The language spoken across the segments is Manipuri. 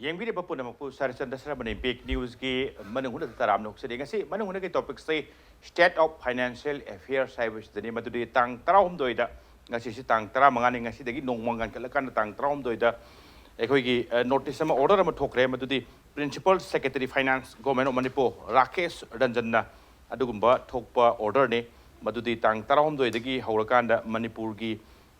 Yengbi de Papuna Mapu Sharatchandra Sharma big news ki Manung Taram no sitting say Manung ke topic say state of financial affairs service the name of the tang traum doida ngasi tang tra mangani ngasi degi nong mangan kalakan tang traum doida ekoi notice sama order ama thokre madudi principal secretary finance government of Manipur Rakesh Ranjanna adugumba thokpa order ne madudi tang traum doidagi haurakanda Manipur gi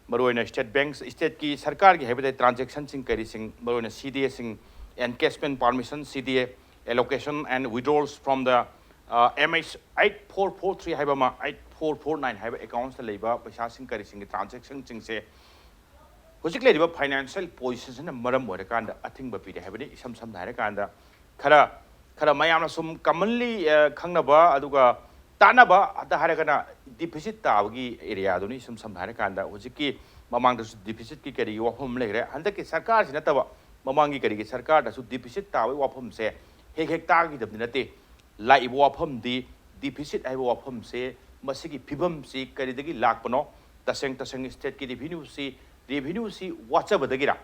Maroina State Banks State ki Sarkar ki habit transaction sing kari sing Maroina CDA sing encashment permission CDA allocation and withdrawals from the MH 8443 habama 8449 hab accounts the labor paisa sing kari sing transaction sing se hojikle riba financial position na maram ore kanda athing ba pi habani sam hare kanda khara mayamna sum commonly khangnaba aduga Tanaba at the Harakana deficit Tawgi area, Donisum some Harakanda, Ujiki, Mamang the deficit kikari, Wapum later, and the Sarkar in Atawa, Mamangi Kari Sarkar, the deficit Tawi Wapum say, Hekagi the Dinate, Lai Wapum the deficit I Wapum say, Masiki Pibum see Karidagi Lakpano, the Sancta State revenue see whatever the Gira,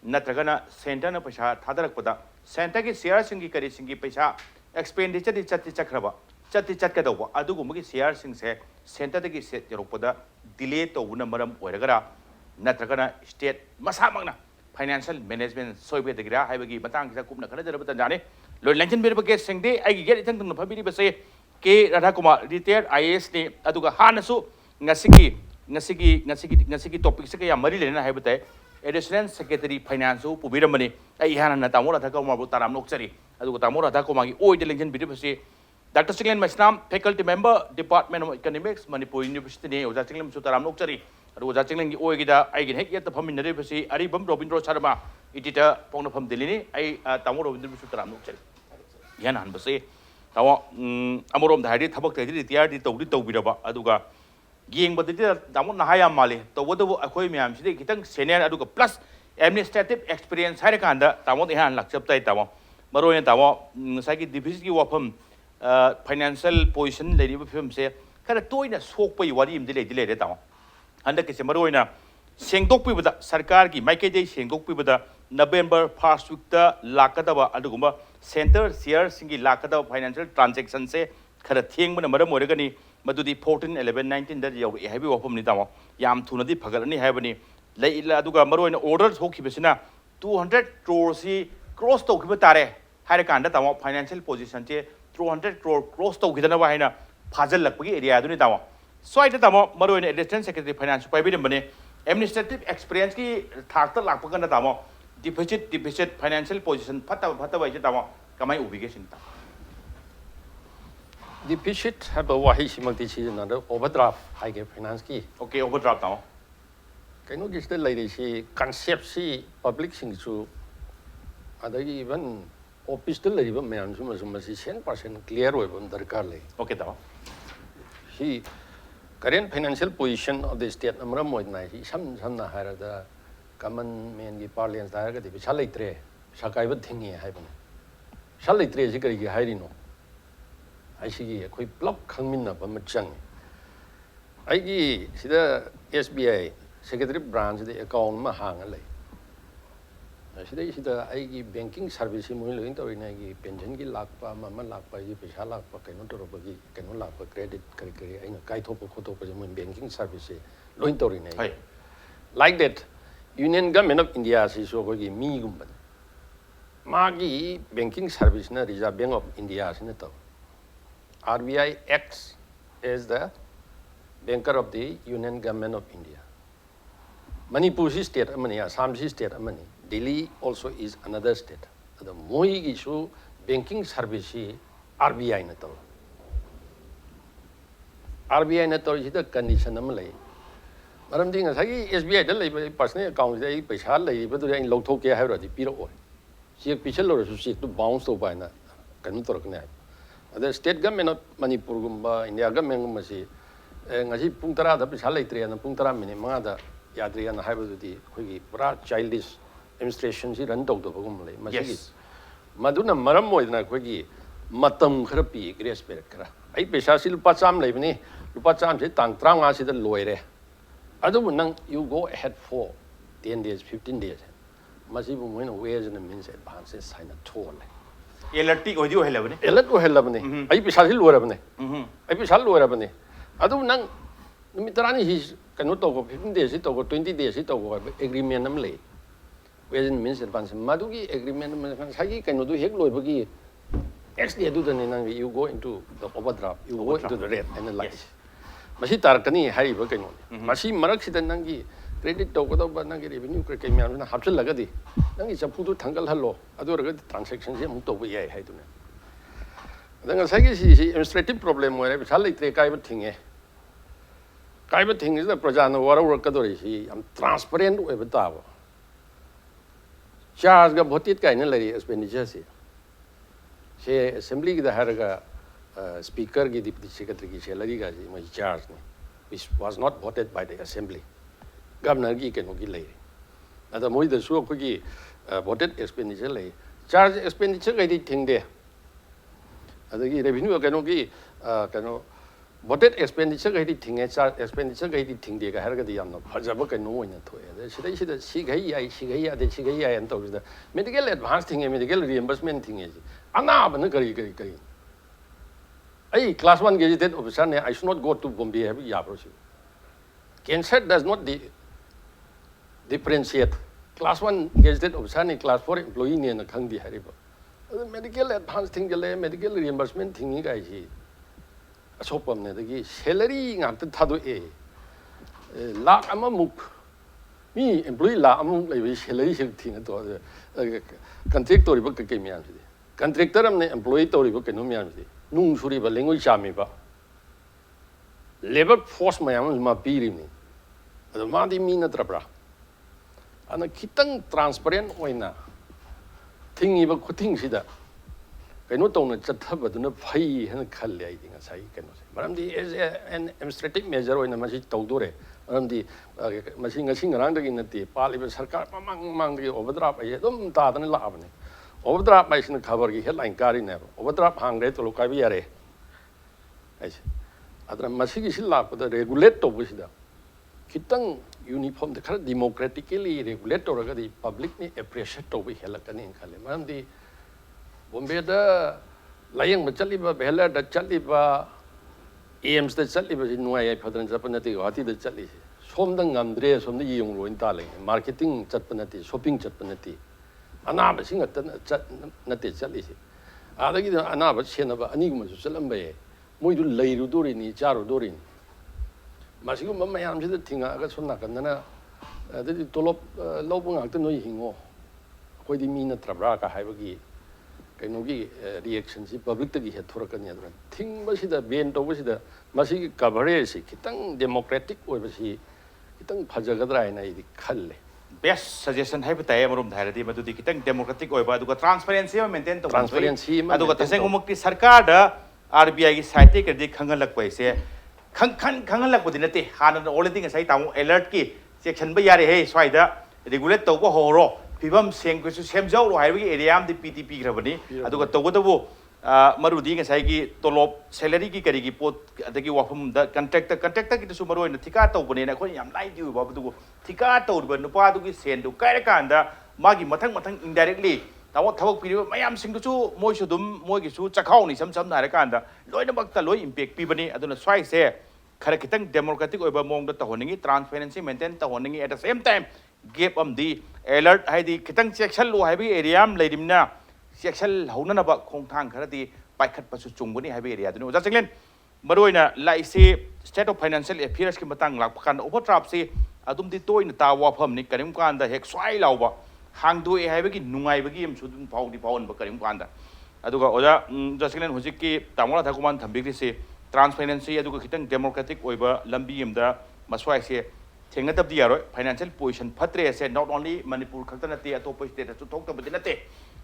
Natragana, Santana Pasha, Tadarakpada, Santaki Sierra Singi Kari Singi Pasha, expenditure is Chati Chakraba. Chatti Chatkadova, Adugumaki Siar Sing say, Santa de Set Yorupada, delay to Unamaram Oregara, Natragana State Masamana, Financial Management, Soviet the Gra, Havagi, Batang, Zakuna, Kanadane, Lord Lankan Birba Sing Day, I get it into the Pabidi say, K. Radhakumar, Retd.IAS, Aduga Hanasu, Nasiki topics, Marilena Habitat, Additional Secretary Finance, Pubiramani, Ayana Tamora Takoma, Taram Noxari, Adutamora Takomagi, Oil the Lankan Birba Dr. Chinglen Maisnam, faculty member, Department of Economics, Manipur University, Chinglen Sutaram Nokchari, Chinglen Oigida, I can hit the Pam in the University, Aribam, Robindro Sharma, editor, Poknapham Delini, Tamoro in the Sutaram Nokchari. Yanan Base, Amorom the Hadith, Tabak, the Tobito Vidaba, Aduga, Ging, but the Damon Haya Mali, the whatever Aquamiam, Kitang, Senior Aduga, plus administrative experience, Harakanda, Tamon Han, Laksapta Tama, Maroyan Tama, Saki Deficit Wapum. Financial position lady of him say, kind of toy a swoop by what him delayed down. And the Kisamaroina, Sengdopi with the Sarkarki, Mike Day, Sengdopi with the November past week the Lakadava Adugumba Center, Sear Singi Lakada financial transactions say, kind of thing when a Madam Oregani, Madudi 14, 11, 19 that you have of Nidama, Yam Tunadi Pagalani have any Laila Duga Maroina orders Hoki Besina, 200 crores cross to Kibatare, Harakanda, financial position. 200 crore close to Gitanavahina, Puzzle Lapagi area, Dunitawa. So I did a Maro in Assistant Secretary Finance, private money, administrative experience, Tartar Lapagana Tamo, deficit financial position, Patavajatama, Kamai obligation. Deficit have a Wahishi decision under overdraft, I gave finance key. Okay, overdraft now. Can you get the lady she concept see public things to other even office the labor man, so much 10% clear with the Carly. Okay, though. She current financial position of the state number more than some higher the common man parliance directive, Shalitre, Shakai would think he happen. Shalitre is a hiding. I see a quick block coming up on Machang. I see the SBI Secretary branch the account Mahangale. I banking service in the pension lakpa, Mama lakpa, Pisha lakpa, cannot lakpa credit, and Kaitopo banking service, Lointorine. Like that, Union Government of India is over me. Magi banking service, Reserve Bank of India, RBI acts as the banker of the Union Government of India. Manipur state money, Assam state money. Delhi also is another state. The Moi issue banking service RBI natal. RBI natal is the condition of Malay. Madam Ding, SBI the labor personal account they pay hardly, but they in Lotoke have already Peter or she a pitcher or she to bounce to by na Kanutorknap. The state government of Manipur, India government must and as he puntara the Pishalatre and the Puntara Minimada, Yadri and Hybrid, childish. Administration is run out of Gumley. Yes. Maduna Maramoy na Quigi, Matam Krapi, Grace Berkra. I Peshasil Patsam Levni, Lupatsam, Tang Tranga, the lawyer. Other than you go ahead for 10 days, 15 days. masibu moina ways and means advances sign a toll alert o dio helabne alert o helabne ai pisa sil lorabne ai pisa lorabne adu nang numitarani his cannot talk 15 days to 20 days to agreement am le ways and means advance madugi agreement man sagi cannot do hek loibagi actually do the nang you go into the overdraft you go into the red analyze masi tarakani hai ba kaino masi marak sidan nangi credit to ko ba nangi revenue ka kai myam na hapchal lagadi nangi chapu du thangal hallo adu raga transaction se mu to ba yai hai tune danga sagi si administrative problem mo re sal itre kai ba thinge is the prajana wara work ka dori si am transparent we ba ba charge ga bhotit kai na lari expenditure se assembly ki da haraga speaker ki deputy secretary ki salary ga ji my charge ne which was not voted by the assembly governor ki keno ki lai ada moi da su ko ki voted expenditure lai charge expenditure ga di thing de ada ki revenue keno ki keno voted expenditure ga di thing charge expenditure ga di thing de ga haraga di yam no phajaba keno oina thoe da sidai si gai ai de si gai ai an to da medical advance thing medical reimbursement thing ji ana ban kari ai class 1 gazetted officer ne I should not go to Bombay have ya process cancer does not differentiate class 1 gazetted officer ne class 4 employee ne na khang di hariba medical advance thing gale medical reimbursement thing ni kai ji asopam ne dagi salary ngam ta thadu lakh ama muk mi employee lakh ama lai bi salary sing thing to contractor ri ba kai myam ji contractor am ne employee to ri ba kai no myam ji nung suri ba lengoi chami ba labor force mayam ma piri ni ado ma di mi na trabra ana kitang transparent oina thingi ba khuting sida kaino tong na chathaba du na phai han khal le ai dinga sai kaino se maram di as an administrative measure oina ma si tawdore maram di masi ngasi ngarang da gi nati pali ba sarkar mang di overdraft ai dum ta da na la abne overdraft mai sin khabar gi headline kari ne overdraft hang re to lo kai bi yare ai adra masi gi sil la pa da regulate to bu sida kitang uniform de khara democratically regulate to ra di public ni appreciate to bi helakani khale maram di Bombay da layang ba chali ba bela da chali ba aims da chali ba nuai ai phadran japanati wati da chali som da ngamdre som da yong loin ta le marketing chatpanati shopping chatpanati ana ba singa ta na te chali si ada gi ana ba chena ba ani gum su chalam ba ye moi du lei ru do ri ni cha ru do ri ni ma si gum ma yam si da thinga ga sonna kan na da di tolop lo bu ngak ta noi hingo koi di mi na trabra ka hai ba gi kainogi reaction si public tagi he thorakani adran thing basida ben to basida masi coverage kitang democratic oi basi kitang phajagadra ina idi khalle best suggestion hai bataye marum dhairadi madudi kitang democratic oi ba aduga transparency ma maintain to transparency ma aduga tasengumukti sarkar da RBI gi site ke di khangalak paise khangalak budi nate hanan already ngai tamu alert ki section ba yare he swaida regulate to ko horo Pibam seng ko semjau lo hai bagi area am di PTP grabani adu ka to go marudi ngai sai gi tolop salary ki kari gi pot adagi wafum da contractor ki su maroi na thika to bune na khoi yam lai di ba du thika to ba nu pa du gi sen du kai ka anda magi mathang indirectly tawo thawak pi mayam sing du chu moi su dum moi gi su chakhau ni sam na re ka anda loi na bak ta loi impact pi bani aduna swai se khara kitang democratic oiba mong da ta honingi transparency maintain ta honingi at the same time gap am di alert hai di kitang section lo hai bi area am leidimna section hauna na ba khong thang khara di paikhat pa su chungbani hai bi area du ja chinglen maroina lai se state of financial affairs ki matang lak kan overdraft se adum di toina ta wa pham ni karim kan da hek swai law ba hang du e hai bi nungai ba gi am su dun phau di phau ba karim kan da aduga oja ja chinglen hojik ki tamola thakuman thambik se transparency aduga kitang democratic oiba lambi am da maswai se thengna tab di yaro financial position phatre se not only Manipur khakta nate atop state chu thok tab nate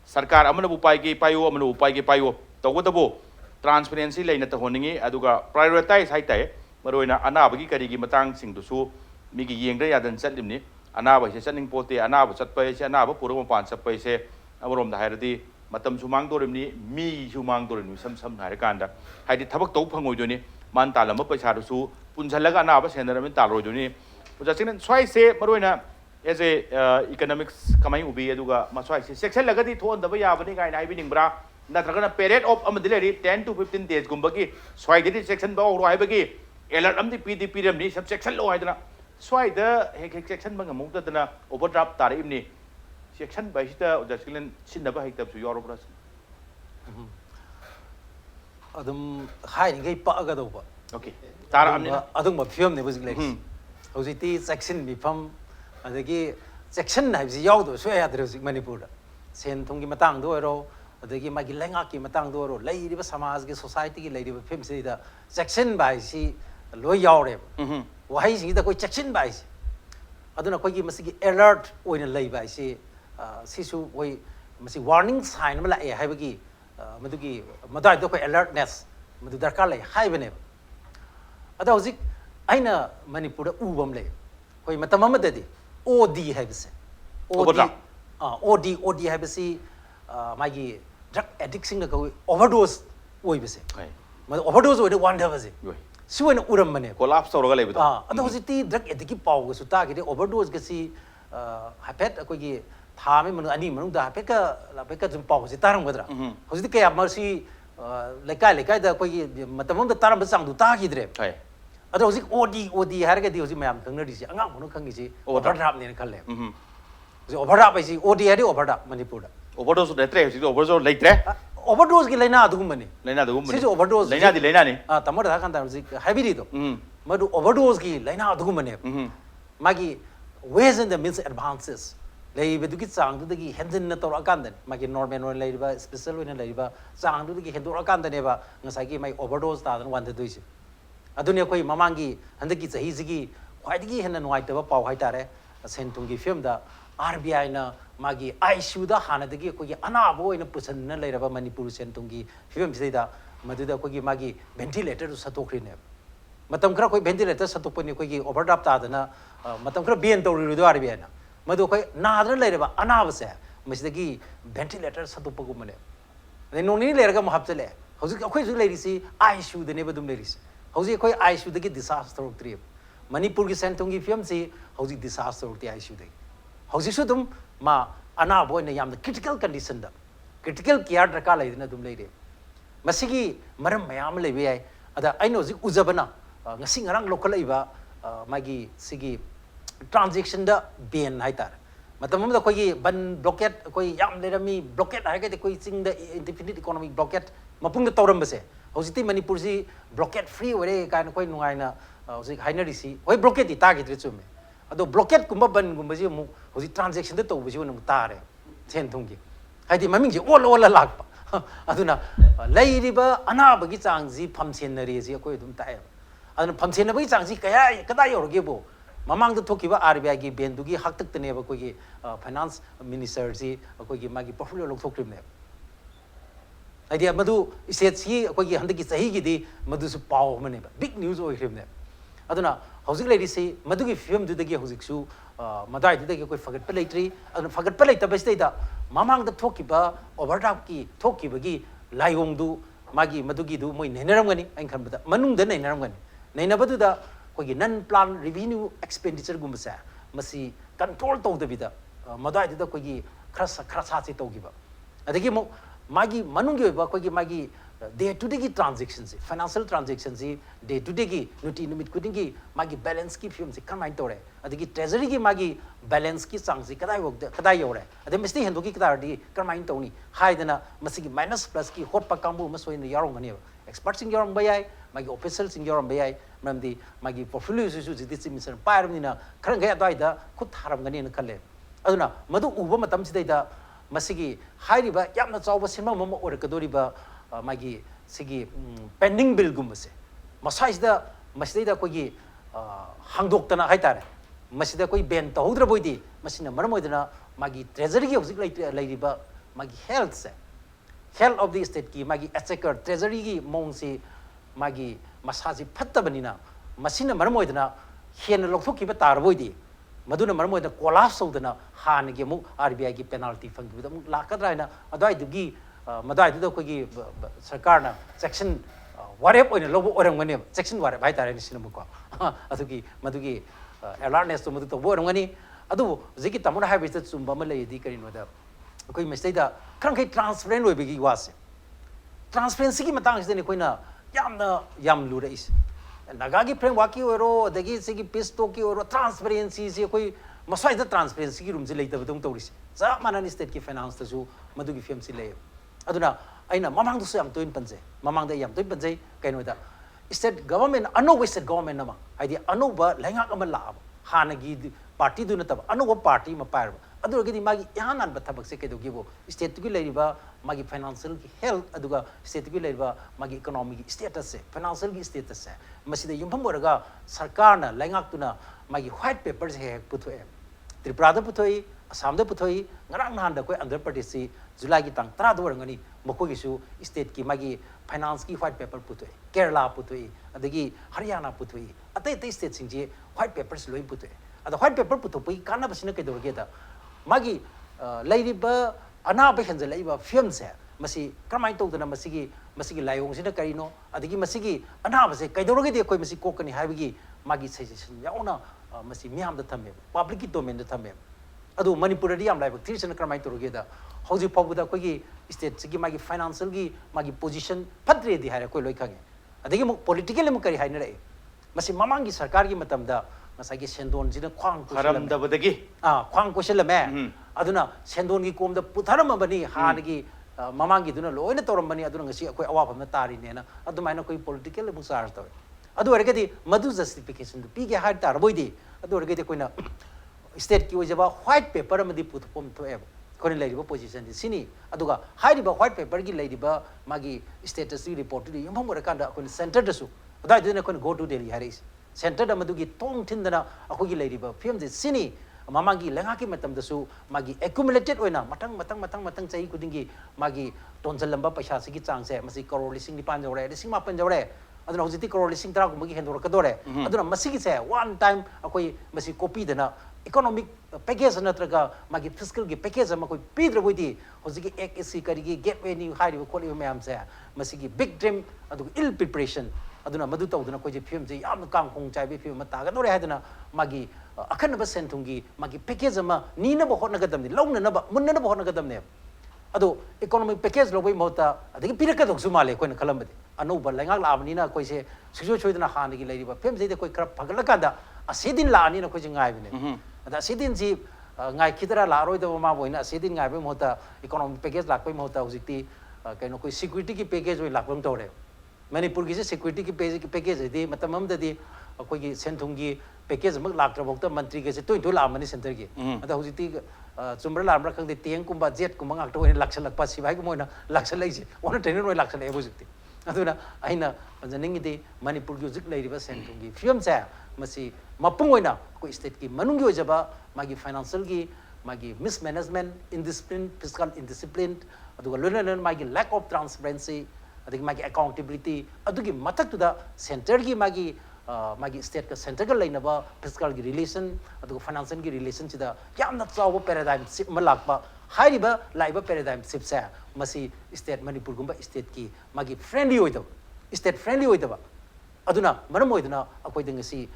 sarkar amana bu pai ge payo amana bu pai ge payo tawadabu transparency leina ta honingi aduga prioritize hai tai maroina anaba gi kari gi matang sing du su mi gi yengda yadan chatlimni anaba se chaning pote anaba chatpai se anaba purama pan chapai se amarom da hairadi matam sumang dorimni mi sumang dorimni sam hare kanda haidi thabak tau phangoi doni man talama paisa du su punjalaga anaba sendaram talroi doni Ujasingnan swai se maroina as a economics kamai ubi aduga maswai section lagadi thon da ya bani kai nai bining bra natragana period of amadilari 10 to 15 days gumbagi swai di section ba ro hai bagi alert am di pdp ram ni sub section lo hai dana swai da hek section bang amuk da dana overdraft tar im ni section by sta Chinglen sin da ba hek tab su yoro bra adum hai ni gai pa ga do ba okay tar am ni adum ba film ne bus like hojiti section mi pham adagi section hai ji yaw do so ya dre Manipur da sen thong gi matang do ro adagi magi lenga ki matang do ro lai ri ba samaj gi society gi lai ri ba film se da section bai si lo yaw re wa hai si da koi section bai si aduna koi gi masi gi alert oina lai bai si si su oi masi warning sign ma la e hai ba gi madu gi madai do koi alertness madu darkar lai hai bane ada hojik aina Manipur da ubam le koi matam amadadi OD hai bise OD hai bisi magi drug addiction da koi overdose oi bise ma overdose oi da wonder bise suwen uram mane collapse tawra lai ba ada hojiti drug addiction pau ga su ta gi overdose ga si hapet koi gi tha me manu ani manu da hapet ka jum pau si taram gadra hojiti kaya ma si lekai da koi gi matam da taram ba sang du ta gi dre ada hojik OD harga di hojik mayam khangna disi angang mono khangi si overdraft ne khalle hojik overdraft bai si OD hari overdraft Manipur da overdose letre hojik overdose leitre overdose gi laina adugum mani si overdose laina ni tamar da kan da hojik heavy do madu overdose gi laina adugum mani magi ways and the means advances lei bedu ki chang du gi hendin na tor akan da magi normal lei ba special wina lei ba chang du gi hendur akan da ne ba ngasai gi mai overdose da dan wan da duisi adune koi mamangi handaki chahi sigi khwaidigi hena nuaitaba pau haitare sentungi film da RBI na magi ICU da hanadagi koi anabo ina pusan na leiraba Manipur sentungi film sida maduda koi magi ventilator du satokri ne matam khra koi ventilator satopani koi overdraft ta dana matam khra ben tori du RBI na madu koi nadra leiraba anabase masdagi ventilator satopagu mane ne noni leiraga mahapchale hauji koi ju leirisi ICU de ne badum leirisi hauji koi ICU da gi disaster tri Manipur gi sentung gi film si hauji disaster ti ICU de hauji su dum ma ana boy na yam critical condition da critical care daka lai na dum lai de masigi maram mayam lai be ai ada aino ji uzabana ngasi ngarang local ai ba magi sigi transaction da ban hai tar matam da koi ban blockade koi yam le mi blockade hai ga koi ching da indefinite economic blockade mapung da tawram base hojiti Manipur si blockade free ore kan koi nungai na hojik hainari si hoi blockade ti ta gi tre chume ado blockade kumba ban gumba ji mu hojik transaction da to bu ji nu tare chen thung gi haidi maming ji all lak pa aduna leiriba ana ba gi chang ji phamchen na re ji koi dum tae aduna phamchen na ba gi chang ji kaya kada yor ge bo mamang da thoki ba RBI gi ben du gi hak tak tne ba koi gi finance minister ji koi gi magi portfolio lok thok ne idea madu state si koi gi handaki sahi gi di madu su pau mane ba big news oi khrim ne aduna hojik lady si madu gi film du da gi hojik su madai du da gi koi fagat pa leitri aduna fagat pa leita ba state da mamang da thoki ba overdraft ki thoki ba gi laiyong du magi madu gi du moi nenaram gani ain khan ba manung da nenaram gani neina ba du da koi gi non plan revenue expenditure gum sa masi control to da bi da madai du da koi gi khra sa chi to gi ba adagi mo magi manung gi ba koi gi magi day to day ki transactions financial transactions day to day ki nuti numit kuding ki magi balance ki film se kamai tore adagi treasury ki magi balance ki sang se kadai wok kadai yore ade misti hendu ki kadar di kamai toni haidana masigi minus plus ki hot pa kambu masoi ni yarong ani experts in yarong bayai magi officials in yarong bayai mamdi magi portfolio su jidi simisar pair ni na khrang ga dai da khut haram gani na khalle aduna madu uba matam sidai da masigi hairiba yamna chawba sinma mama or kadori ba magi sigi pending bill gumbase masais da masida ko gi hangdok tana haitare masida koi ben ta hodra boidi masina marmoidana magi treasury gi hojik lairiba magi health of the state ki magi exchequer treasury gi mongsi magi masaji phattabanina masina marmoidana hen lokthok ki tar boidi maduna marmoida collapse hodana han gi mu RBI gi penalty fang gi mu lakadra ina adai du gi madai du ko gi sarkar na section warep oina lobo orang ngani section warep hai tare ni sinamu ko atugi madugi awareness to madu to bo orang ngani ꯑꯗꯨꯕꯨ ꯍꯧꯖꯤꯛꯀꯤ ꯇꯥꯃꯣꯅ ꯍꯥꯏꯕꯁꯤꯗ ꯆꯨꯝꯕ ꯑꯃ ꯂꯩꯔꯗꯤ ꯀꯔꯤꯅꯣꯗ ꯑꯩꯈꯣꯏ ꯃꯁꯤꯗꯩꯗ ꯈꯔꯈꯩ ꯇ꯭ꯔꯥꯟꯁꯄꯔꯦꯟ ꯑꯣꯏꯕꯒꯤ ꯋꯥꯁꯦ ꯇ꯭ꯔꯥꯟꯁꯄꯔꯦꯟꯁꯤꯒꯤ ꯃꯇꯥꯡꯁꯤꯗꯅꯤ ꯑꯩꯈꯣꯏꯅ ꯌꯥꯝ ꯂꯨꯔꯛꯏꯁꯦ ꯅꯥꯒꯥꯒꯤ ꯐ꯭ꯔꯦꯝꯋꯥꯔꯛꯀꯤ ꯑꯣꯏꯔꯣ ꯑꯗꯒꯤ ꯁꯤꯒꯤ ꯄꯤꯁ ꯇꯣꯛꯀꯤ ꯑꯣꯏꯔꯣ ꯇ꯭ꯔꯥꯟꯁꯄꯔꯦꯟꯁꯤꯁꯦ ꯑꯩꯈꯣꯏ ꯃꯁ꯭ꯋꯥꯏꯗ ꯇ꯭ꯔꯥꯟꯁꯄꯔꯦꯟꯁꯤꯒꯤ ꯔꯨꯝꯁꯦ ꯂꯩꯇꯕꯗꯧꯅ ꯇꯧꯔꯤꯁꯦ ꯆꯞ ꯃꯥꯟꯅꯅ ꯁ꯭ꯇꯦꯠꯀꯤ ꯐꯥꯏꯅꯥꯟꯁꯇꯁꯨ ꯃꯗꯨꯒꯤ ꯐꯤꯕꯝꯁꯤ ꯂꯩꯌꯦꯕ ꯑꯗꯨꯅ ꯑꯩꯅ ꯃꯃꯥꯡꯗꯁꯨ ꯌꯥꯝ ꯇꯣꯏꯅ ꯄꯟꯖꯩ ꯃꯃꯥꯡꯗ ꯑꯩ ꯌꯥꯝ ꯇꯣꯏꯅ ꯄꯟꯖꯩ ꯀꯩꯅꯣꯗ ꯁ꯭ꯇꯦꯠ ꯒꯚꯔꯟꯃꯦꯟ ꯑꯅꯧꯕ ꯁ꯭ꯇꯦꯠ ꯒꯚꯔꯟꯃꯦꯟ ꯑꯃ ꯍꯥꯏꯗꯤ ꯑꯅꯧꯕ ꯂꯩꯉꯥꯛ ꯑꯃ ꯂꯥꯛꯑꯕ ꯍꯥꯟꯅꯒꯤ ꯄꯥꯔꯇꯤꯗꯨ ꯅꯠꯇꯕ ꯑꯅꯧꯕ ꯄꯥꯔꯇꯤ ꯑꯃ ꯄꯥꯏꯔꯕ ꯑꯗꯨ ꯑꯣꯏꯔꯒꯗꯤ ꯃꯥꯒꯤ ꯏꯍꯥꯟ ꯍꯥꯟꯕ ꯊꯕꯛꯁꯦ ꯀꯩꯗꯧꯒꯦꯕꯨ ꯁ꯭ꯇꯦꯠꯇꯨꯒꯤ ꯂꯩꯔꯤꯕ ꯃꯥꯒꯤ ꯐꯥꯏꯅꯥꯟꯁꯤꯌꯦꯜꯒꯤ ꯍꯦꯜꯊ ꯑꯗꯨꯒ ꯁ꯭ꯇꯦꯠꯇꯨꯒꯤ ꯂꯩꯔꯤꯕ ꯃꯥꯒꯤ ꯏꯀꯣꯅꯣꯃꯤꯒꯤ ꯁ꯭ꯇꯦꯇꯁꯁꯦ ꯐꯥꯏꯅꯥꯟꯁꯤꯌꯦꯜꯒꯤ ꯁ꯭ꯇꯦꯇꯁꯁꯦ ꯃꯁꯤꯗ ꯌꯨꯝꯐꯝ ꯑꯣꯏꯔꯒ ꯁꯔꯀꯥꯔꯅ ꯂꯩꯉꯥꯛꯇꯨꯅ ꯃꯥꯒꯤ ꯍ꯭ꯋꯥꯏꯠ ꯄꯦꯄꯔꯁꯦ ꯍꯦꯛ ꯄꯨꯊꯣꯛꯑꯦ ꯇ꯭ꯔꯤꯄꯨꯔꯥꯗ ꯄꯨꯊꯣꯛꯏ ꯑꯁꯥꯝꯗ ꯄꯨꯊꯣꯛꯏ ꯉꯔꯥꯡ ꯅꯍꯥꯟꯗ ꯑꯩꯈꯣꯏ ꯑꯟꯙ꯭ꯔ ꯄ꯭ꯔꯗꯦꯁꯁꯤ ꯖꯨꯂꯥꯏꯒꯤ ꯇꯥꯡ 10ꯗ ꯑꯣꯏꯔꯝꯒꯅꯤ ꯃꯈꯣꯏꯒꯤꯁꯨ ꯁ꯭ꯇꯦꯠꯀꯤ ꯃꯥꯒꯤ ꯐꯥꯏꯅꯥꯟꯁꯀꯤ ꯍ꯭ꯋꯥꯏꯠ ꯄꯦꯄꯔ ꯄꯨꯊꯣꯛꯏ ꯀꯦꯔꯂꯥ ꯄꯨꯊꯣꯛꯏ ꯑꯗꯒꯤ ꯍꯔꯤꯌꯥꯅꯥ ꯄꯨꯊꯣꯛꯏ ꯑꯇꯩ ꯁ꯭ꯇꯦꯠꯁꯤꯡꯁꯤ ꯍ꯭ꯋꯥꯏꯠ ꯄꯦꯄꯔꯁꯤ ꯂꯣꯏ ꯄꯨꯊꯣꯛꯑꯦ ꯑꯗ ꯍ꯭ꯋꯥꯏꯠ ꯄꯦꯄꯔ ꯄꯨꯊꯣꯛꯄꯒꯤ ꯀꯥꯟꯅꯕꯁꯤꯅ ꯀꯩꯗꯧꯔꯒꯦꯗ ꯃꯥꯒꯤ ꯂꯩꯔꯤꯕ ꯑꯅꯥꯕ ꯍꯦꯟꯖꯜꯂꯛꯏꯕ ꯐꯤꯕꯝꯁꯦ ꯃꯁꯤ ꯀꯔꯝꯍꯥꯏꯅ ꯇꯧꯗꯅ ꯃꯁꯤꯒꯤ ꯂꯥꯏꯑꯣꯡꯁꯤꯅ ꯀꯔꯤꯅꯣ ꯑꯗꯒꯤ ꯃꯁꯤꯒꯤ ꯑꯅꯥꯕꯁꯦ ꯀꯩꯗꯧꯔꯒꯗꯤ ꯑꯩꯈꯣꯏ ꯃꯁꯤ ꯀꯣꯛꯀꯅꯤ ꯍꯥꯏꯕꯒꯤ ꯃꯥꯒꯤ ꯁꯖꯦꯁꯟ ꯌꯥꯎꯅ ꯃꯁꯤ ꯃꯤꯌꯥꯝꯗ ꯊꯝꯃꯦꯕ ꯄꯥꯕ꯭ꯂꯤꯛꯀꯤ ꯗꯣꯃꯦꯟꯗ ꯊꯝꯃꯦꯕ ꯑꯗꯨ ꯃꯅꯤꯄꯨꯔꯗꯗꯤ ꯌꯥꯝ ꯂꯥꯏꯕꯛ ꯊꯤꯔꯤꯁꯤꯅ ꯀꯔꯝꯍꯥꯏꯅ ꯇꯧꯔꯒꯦꯗ ꯍꯧꯖꯤꯛ ꯐꯥꯎꯕꯗ ꯑꯩꯈꯣꯏꯒꯤ ꯁ꯭ꯇꯦꯠꯁꯤꯒꯤ ꯃꯥꯒꯤ ꯐꯥꯏꯅꯥꯟꯁꯤꯌꯦꯜꯒꯤ ꯃꯥꯒꯤ ꯄꯣꯖꯤꯁꯟ ꯐꯠꯇ꯭ꯔꯦꯗꯤ ꯍꯥꯏꯔꯦ ꯑꯩꯈꯣꯏ ꯂꯣꯏ ꯈꯪꯉꯦ ꯑꯗꯒꯤ ꯑꯃꯨꯛ ꯄꯣꯂꯤꯇꯤꯀꯦꯜ ꯑꯃꯨꯛ ꯀꯔꯤ ꯍꯥꯏꯅꯔꯛꯏ ꯃꯁꯤ ꯃꯃꯥꯡꯒꯤ ꯁꯔꯀꯥꯔꯒꯤ ꯃꯇꯝꯗ ꯉꯁꯥꯏꯒꯤ ꯁꯦꯟꯗꯣꯟꯁꯤꯅ ꯈ꯭ꯋꯥꯡ ꯀꯣꯏꯁꯤꯜꯂꯝꯃꯦ ꯑꯗꯨꯅ ꯁꯦꯟꯗꯣꯟꯒꯤ ꯀꯣꯝꯗ ꯄꯨꯊꯔꯝꯃꯕꯅꯤ ꯍꯥꯟꯅꯒꯤ ꯃꯃꯥꯡꯒꯤꯗꯨꯅ ꯂꯣꯏꯅ ꯇꯧꯔꯝꯕꯅꯤ ꯑꯗꯨꯅ ꯉꯁꯤ ꯑꯩꯈꯣꯏ ꯑꯋꯥꯐꯝꯗ ꯇꯥꯔꯤꯅꯦꯅ ꯑꯗꯨꯃꯥꯏꯅ ꯑꯩꯈꯣꯏ ꯄꯣꯂꯤꯇꯤꯀꯦꯜ ꯑꯃꯨꯛ ꯆꯥꯔꯖ ꯇꯧꯋꯦ ꯑꯗꯨ ꯑꯣꯏꯔꯒꯗꯤ ꯃꯗꯨ ꯖꯁꯇꯤꯐꯤꯀꯦꯁꯟꯗꯨ ꯄꯤꯒꯦ ꯍꯥꯏ ꯇꯥꯔꯕꯣꯏꯗꯤ ꯑꯗꯨ ꯑꯣꯏꯔꯒꯗꯤ ꯑꯩꯈꯣꯏꯅ ꯁ꯭ꯇꯦꯠꯀꯤ ꯑꯣꯏꯖꯕ ꯍ꯭ꯋꯥꯏꯠ ꯄꯦꯄꯔ ꯑꯃꯗꯤ ꯄꯨꯊꯣꯛꯐꯝ ꯊꯣꯛꯑꯦꯕ ꯑꯩꯈꯣꯏꯅ ꯂꯩꯔꯤꯕ ꯄꯣꯖꯤꯁꯟꯁꯤ ꯁꯤꯅꯤ ꯑꯗꯨꯒ ꯍꯥꯏꯔꯤꯕ ꯍ꯭ꯋꯥꯏꯠ ꯄꯦꯄꯔꯒꯤ ꯂꯩꯔꯤꯕ ꯃꯥꯒꯤ ꯁ꯭ꯇꯦꯇꯁꯀꯤ ꯔꯤꯄꯣꯔꯠꯇꯨꯗ ꯌꯨꯝꯐꯝ ꯑꯣꯏꯔꯀꯥꯟꯗ ꯑꯩꯈꯣꯏꯅ ꯁꯦꯟꯇꯔꯗꯁꯨ ꯑꯗꯨꯋꯥꯏꯗꯨꯅ ꯑꯩꯈꯣꯏꯅ ꯒꯣ ꯇꯨ ꯗꯦꯜꯂꯤ ꯍꯥꯏꯔꯛꯏꯁꯦ ꯁꯦꯟꯇꯔꯗ ꯃꯗꯨꯒꯤ ꯊꯣꯡ ꯊꯤꯟꯗꯅ ꯑꯩꯈꯣꯏꯒꯤ ꯂꯩꯔꯤꯕ ꯐꯤꯕꯝꯁꯦ ꯁꯤꯅꯤ ꯃꯃꯥꯡꯒꯤ ꯂꯩꯉꯥꯛꯀꯤ ꯃꯇꯝꯗꯁꯨ ꯃꯥꯒꯤ ꯑꯦꯀꯨꯃꯨꯂꯦꯇꯦꯗ ꯑꯣꯏꯅ ꯃꯊꯪ ꯆꯍꯤ ꯈꯨꯗꯤꯡꯒꯤ ꯃꯥꯒꯤ ꯇꯣꯟꯁꯤꯜꯂꯝꯕ ꯄꯩꯁꯥꯁꯤꯒꯤ ꯆꯥꯡꯁꯦ ꯃꯁꯤ ꯀꯔꯣꯔ 9,000 ꯌꯧꯔꯦ 9,000 ꯌꯧꯔꯦ ꯑꯗꯨꯅ ꯍꯧꯖꯤꯛꯇꯤ ꯀꯔꯣꯔ 10,000 ꯍꯦꯟꯗꯣꯔꯛꯀꯗꯣꯔꯦ ꯑꯗꯨꯅ ꯃꯁꯤꯒꯤꯁꯦ ꯋꯥꯟ ꯇꯥꯏꯝ ꯑꯩꯈꯣꯏ ꯃꯁꯤ ꯀꯣꯞꯄꯤꯗꯅ इकोनॉमिक पैकेज नत्रगा मागी फिजिकल की पैकेज अमा कोई पीद्रबोदी होजिकी एक एसी करिगी गेटवे नी हारिबो खोलिबो मयाम से मसिगी बिग ड्रीम अदु इल प्रिपरेशन अदुना मदु तौदना कोई फिल्म जे याम काम खोंग चाइबे फिल्म मतागा दोरे हादना मागी अखनब सेंथुंगी मागी पैकेज अमा नीनबो होनगदमनी लौननब मुन्ननब होनगदमने अदो इकोनॉमिक पैकेज लोबई मोता अदगी पिरकदोसु माले कोइन खलमबदे अनौब लैंगाक लाबनीना कोइसे सुजो छोइदना हानगी लेरिबा फिल्म जेदे कोई खर फगलकादा असेदिन लानीना कोइ गायबने अदा असेदिन जी ngai khidra la roi da ma boina asidin ngai be mota economic package lak pai mota hujikti kaino koi security ki package oi lak bam tore manipur gi security ki package di matamam da di koi gi senthung gi package mak lak tra bokta mantri ge se toin to la mani center gi ada hujikti chumra la amra khang de tiang kumba jet kumba ngak to oi laksal lak pa sibai ko moina laksal lai je ona trainer oi laksal lai hujikti aduna aina panjaning di manipur gi hujik lai riba senthung gi film sa masi mapung oina ko state ki manung gi ojaba magi financial gi magi mismanagement indiscipline fiscal indiscipline aduga lonan magi lack of transparency adugi magi accountability adugi matak to the center gi magi state ka center ga lainaba fiscal gi relation aduga financial gi relation sida yamna chawa paradigm shift malakpa hairiba laiba paradigm shift sa masi state manipur gumba state ki magi friendly oidaba state friendly oidaba aduna maram oiduna akoi dingasi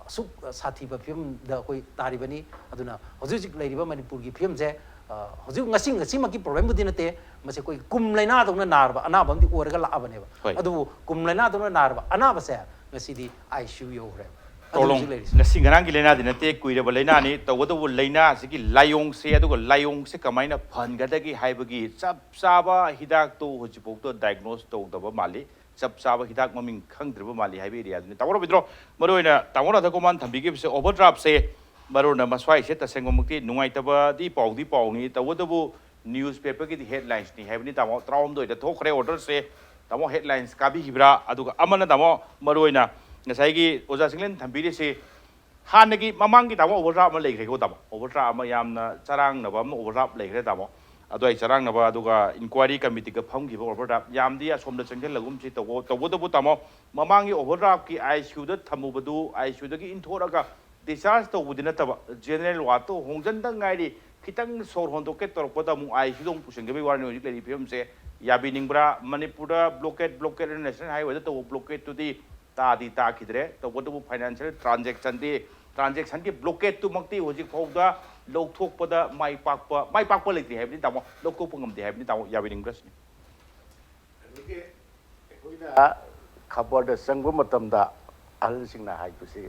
suk sathi ba film da koi taribani aduna hojik leiriba manipur gi film je hojik ngasi maki problem budina te mase koi kum laina dongna narba anaba amdi oraga la abane ba adu kum laina dongna narba anaba se ngasi di ICU yo hre tolong ngasi ngarang gi laina dina te kuiraba laina ni tawadu laina sigi layong se aduga layong se kamaina phangada gi haibagi chap chaba hidak to hojipok to diagnose to daba mali chap chaba hidak maming khangdriba mali haibe area ni tawro bidro maroina tawro da koman thambigi se overdraft se marona maswai se tasengomukti nungai taba di pau ni tawadabu newspaper ki headlines ni haibni tamo traum doi da thokre order se tamo headlines kabi hibra aduga amana tamo maroina ngasai gi oja singlen thambiri se hanagi mamangi tamo overdraft ma leikre ko tamo overdraft ma yamna charang na ba overdraft leikre tamo adoi charang na ba aduga inquiry committee ka pham gi overdraft yamdi asomda chengel lagum chi tawadabu tamo mamangi overdraft ki ICU da thamubadu ICU da gi inthora discharge to budina taba general wato hongjan da ngairi kitang sor hondo ke torpo da mu ICU dong pusing ge warni hojik lei film se yabi ningbra manipur da blockade national highway da to blockade to di ta khidre to bodu financial transaction di transaction ki blockade tu makti hojik phauda lokthok pada mai pakpa leitri haibni tamo lokthok pangam de haibni tamo yabining bras खबर संग अहलसिंगना हाइबसे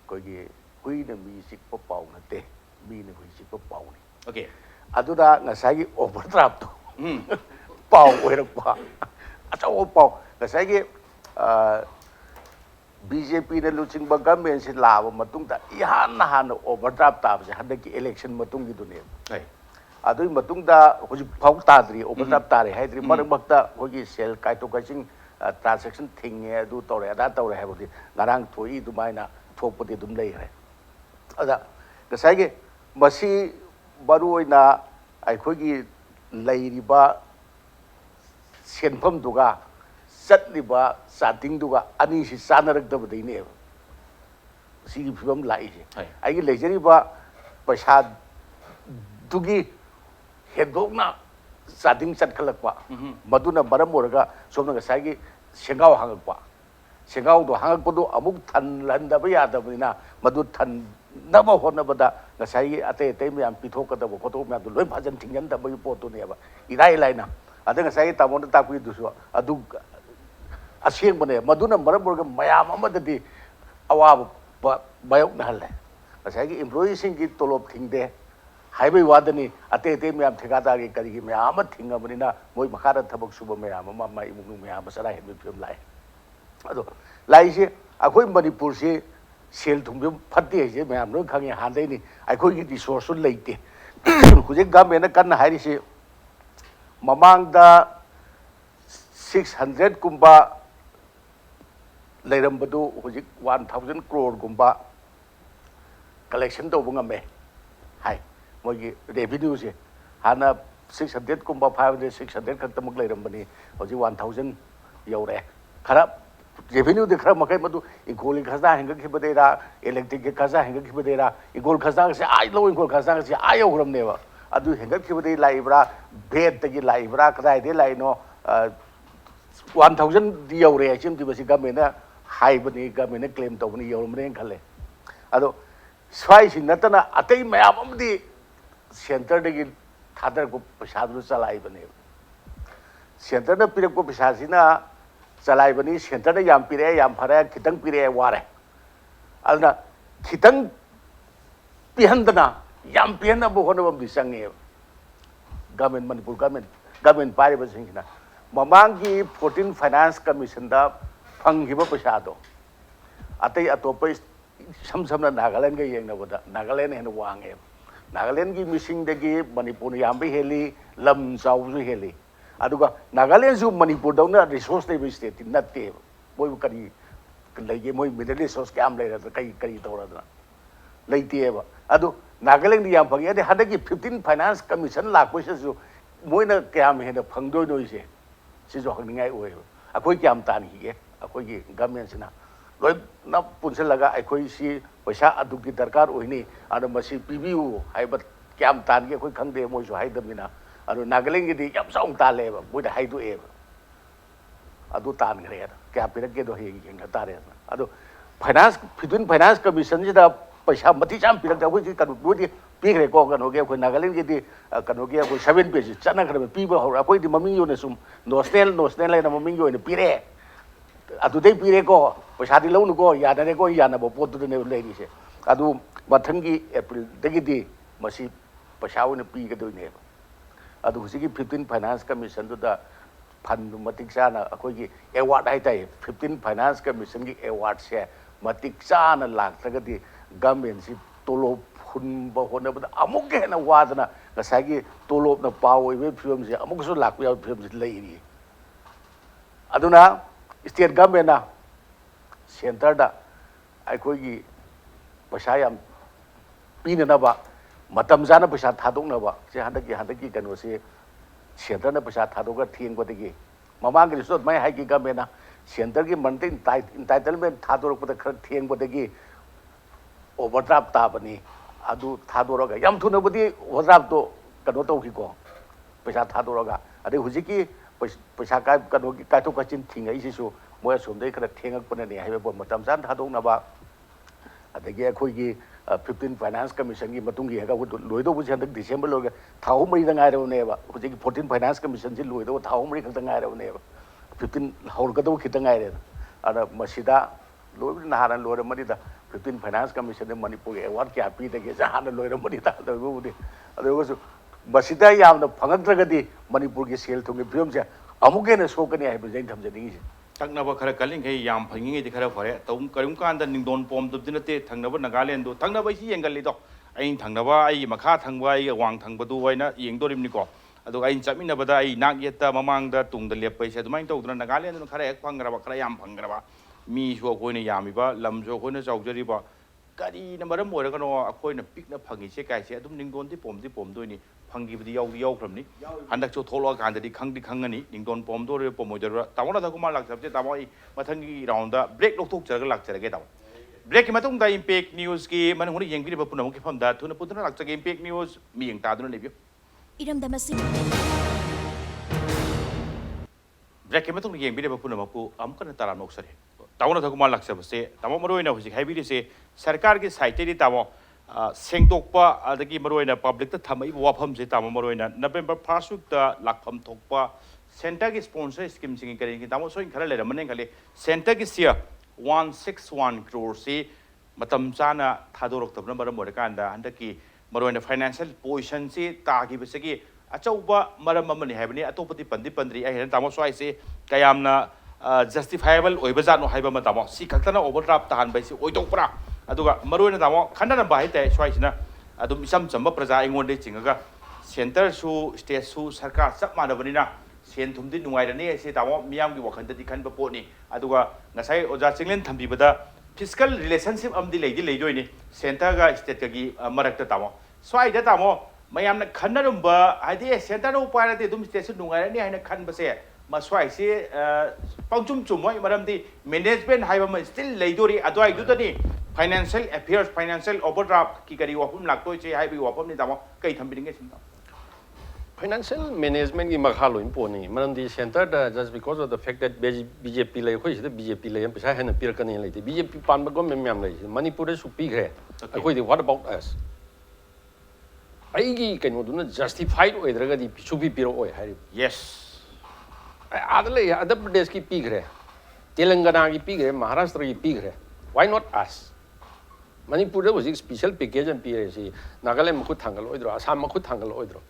कोई हुईना मी सिक्प पाउ नते मीना हुई सिक्प पाउनी ओके अदुदा ngसाई ओवरड्राफ्ट तो पाउ ओइरपा अचौ पाउ ngसाई बीजेपी ने लुचिंग गवर्नमेंट से लाब मतुंगदा इहान ओवरड्राफ्ट ताबसे हदकी इलेक्शन मतुंगी दुने अदुई मतुंगदा हुजि फाउ ताद्री ओवरड्राफ्ट तारे हाइद्री मरमक्ता होगी सेल काइतो काइसिंग ट्रांसैक्शन थिंगे अदु तौरे अदा तौरे हाइबदि ngarang थोई दुमाइना थोपदि दुम लेरे अदा ngसाई मसी बरुइना अखोगी लैरिबा सेनफम दुगा चटलिबा चाटिंग दुगा अनि सि चानरक्तबदैने सिगी फिबम लाइसे आइगी लेजरिबा पैसा दुगी हेदोगना चाटिंग चटखलकपा मदुना मरम ओरगा सोमना ngसाई सेंगाव हांगकपा सेंगाव दो हांगकपदो अमुक थनलहनदबा यादबनिना मदु थन नब होनबदा ngसाई अते अते म्याम पिथोकदबो फोटो म्याम दो लोय फजन थिंगनदबगी पोतुनेबा इराई लाइना अदे ngसाई तामोन ताकुई दुसु अदु असेंबने मदुना मरम ओरगा मयाम अमददि अवाब बायोकना हल्ले ngसाई एम्प्लॉई सिंग की तोलोब थिंगदे हाइबे वादनी अते अते म्याम ठेकादारी करिगी म्याम थिंगबनिना मोय मखारा थबक सुबा म्याम मा इमुनु म्याम सरा हेबे फिल्म लाइ अदो लाइसे अखोई मणिपुर से सेल थुंबे फत्ते है मैम नो खंगे हांदैनी अखोई रिसोर्स लेते हुजे गवर्नमेंट कन्ना हारिसे ममांगदा 600 कुंबा लेरमबदु हुजे 1000 crore कुंबा कलेक्शन तौब ngame हाय मोगी रेवेन्यू से हाना 600 कुंबा 500 600 खतमक लेरमबनी हुजे 1000 यौरे खरा रेवेन्यू दे खरा मकै मदु इगोल खजा हेंगा खिबदेरा इलेक्ट्रिक के खजा हेंगा खिबदेरा इगोल खजा से आई लो इगोल खजा से आई होरमनेवा अदु हेंगा खिबदे लाइब्रा बेड तगी लाइब्रा कदाय दे लाइनो 1000 दि यौरे चिम दि बसी गवर्नमेंट हाइबनी गवर्नमेंट क्लेम तौबनी यौरमने खले अदो स्वाई सिंग नतना अतै मयाम अमदि सेंटर दगी थादर को पैसा दु चलाई बने सेंटर न पिरक को पैसा सिना चलाइबनी सेंटर याम पिरे याम फरे खितंग पिरे वारे अदना खितंग पिहंदना याम पिहन अब होनबम दिसंगे गवर्नमेंट मणिपुर गवर्नमेंट पारे बसिंगना ममांग की 14 फाइनेंस कमीशन दा फंगिबा पैसा दो अतै अतोप सम समना नागालैंड के येंगनबदा नागालैंड हेन वांगे नागालैंड की मिसिंग दगी मणिपुर याम हेली लम चाउजु हेली अदुगा नागालैंड जो मणिपुर दौना रिसोर्स लेबे स्टेट नत्ते मोय करी लेगे मोय मिडल रिसोर्स काम लेरा कई करी तौरदना लेतेबा अदु नागालैंड याम फंगे अदे हदगी 15 फाइनेंस कमीशन लाखोसु मोयना क्याम हेन फंगदोय नोइसे सिजो हंगनिंगाय ओय अखोय क्याम तानहिगे अखोय की गवर्नमेंट सिना लोय न पुनसे लगा अखोय सि पैसा अदुगी दरकार ओइनी अदु मसी पीबीयू हाइबत क्याम तानगे अखोय खंगदे मोयसु हाइदमिना अदु नागालैंड की याम साउंग तालेबा मोयदा हाइदोएबा अदु तानगरे क्या पिरके दो हेंग तारे अदु फाइनेंस 15 फाइनेंस कमीशन सिदा पैसा मति चाम पिरक अखोय कनु बोदि पीग्रे को कनोगे अखोय नागालैंड की कनोगे अखोय 7 पेज चना खरबे पीबा हो अखोय दि ममिंग योने सुम नेशनल लाइन ममिंग योने पीरे अदुदै पीरे को पैसा दि लौनु को यादने को यानबो पोतुदने लेरिसे अदु मथंगी अप्रैल दगिदि मसी पैसा ओने पीगदोइने अदु हुसिगी 15 फाइनेंस कमीशन दुदा फंड मतिक चाना अखोगी अवार्ड हाइताय 15 फाइनेंस कमीशन की अवार्ड से मतिक चाना लाक्तगदि गवर्नमेंट सि तोलोब फुनब होनबदा अमुक हेना वादना ngसागी तोलोब न पावोइबे फिल्म से अमुकसु लाक्पया फिल्म से लेइरि अदुना स्टेट गवर्नमेंट ना सेंटर दा अखोगी पैसा याम पीननबा मतम जाना पैसा थादोंनबा से हंदकी कनो से सेंटर ना पैसा थादोगा थेंगबदगी ममांग रिसोर्स माय हाइगी गवर्नमेंट ना सेंटर की मंथली इंटाइटलमेंट थादोरकपदा खर थेंगबदगी ओवरड्राफ्ट ताबनी अदु थादोरगा याम थुनबदी ओवरड्राफ्ट तो कनो तौखिको पैसा थादोरगा अदे हुजिकी पैसा का कनो की काथो कचिन थिंगै सिसु मोय सोमदै खर थेंगकपने हाइबे मतम जान थादोंनबा adagi akhoi 15 finance commission gi matung gi ga loido bu chen December lo ga thau mari da ngai ro ne ba hu ji 14 finance commission ji loido thau mari khak da ngai ro ne ba 15 haur ga do khita ngai re ada masida loi na haran loi ra mari da 15 finance commission de Manipur award kya pi da ge ja han loi ra mari da da bu de ado go masida yam da phangak tra ga di Manipur gi sel thong gi film se amuk ge na so ka ni hai bu jain tham jani gi Tangnaba khara kaling kai yam phangi di khara phare taum karum kan da ningdon pom tu dinate thangnaba Nagaland do thangnaba hi yengal lido ain thangnaba ai makha thangba ai wang thangba du waina yengdorim ni ko adu ain chamina bada ai nak yeta mamang da tung da lep paisa dumain to duna Nagaland no khara ek phangraba khara yam phangraba mi so ko ni yami ba lam so ko na chaujari ba kari na maram moira kano akoi na pik na phangi se kai se adum ningdon di pom do ni phangi bidi yaw khram ni handak cho tholo kan da di khangani ningdon pom do re pom moira tawona da kuma lak sabje tamoi mathangi round da break lok thok charaga lak charage taw break ki matung da impact news ki man huni yeng bi ba punam ki pham da thuna putuna lak chage impact news mi yeng ta duna lebyo iram da masi break ki matung yeng bi ba punam ku am kan taram nok sare tawona da kuma lak sabse tamo maroi na husi khai bi se sarkar ki site di tamo sengtokpa adagi maroina public ta thamai wafam je tamo maroina November 1st week ta lakpham thokpa center ki sponsor scheme sing kari ki tamo soin khala lera manen khale center ki sia 161 crore se matam chana thadorok tabna maram morakanda handaki maroina financial position se ta gi besagi achauba maram amani haibani atopati pandri ai tamo swai se kayamna justifiable oiba no haiba matamo si khaktana overdraft tahan bai se oidokpra aduga maroina tamo khandana bai tai swaisina adum isam chamba praja ingon de chingaga center su state su sarkar chap manabanina sen thumdi nungairani se tamo miyam gi wakhan di khanba potni aduga ngasai oja chinglen thambi bada fiscal relationship amdi leidoi ni center ga state ga gi marakta tamo swai da tamo mayamna khanarumba haidi center no para de dum state su nungairani haina khanba se maswai se pangchum chumoi maramdi management haiba ma still leidori adwai dudani financial affairs financial overdraft ki kari wapum laktoi che haibi wapum ni tamo kai thambinge simta financial management ki makhalo imponi maramdi center da just because of the fact that BJP lai khoi sida BJP lai pesa hena pirkani lai BJP pan ba gom mem lai Manipur su pi gre khoi what about us ai gi kaino duna justified oidraga di subi piro oi hari yes adale Andhra Pradesh ki pi gre Telangana ki pi gre Maharashtra ki pi gre why not us Manipur was a special package and PAC Nagaland makut thangal oidro Assam makut thangal oidro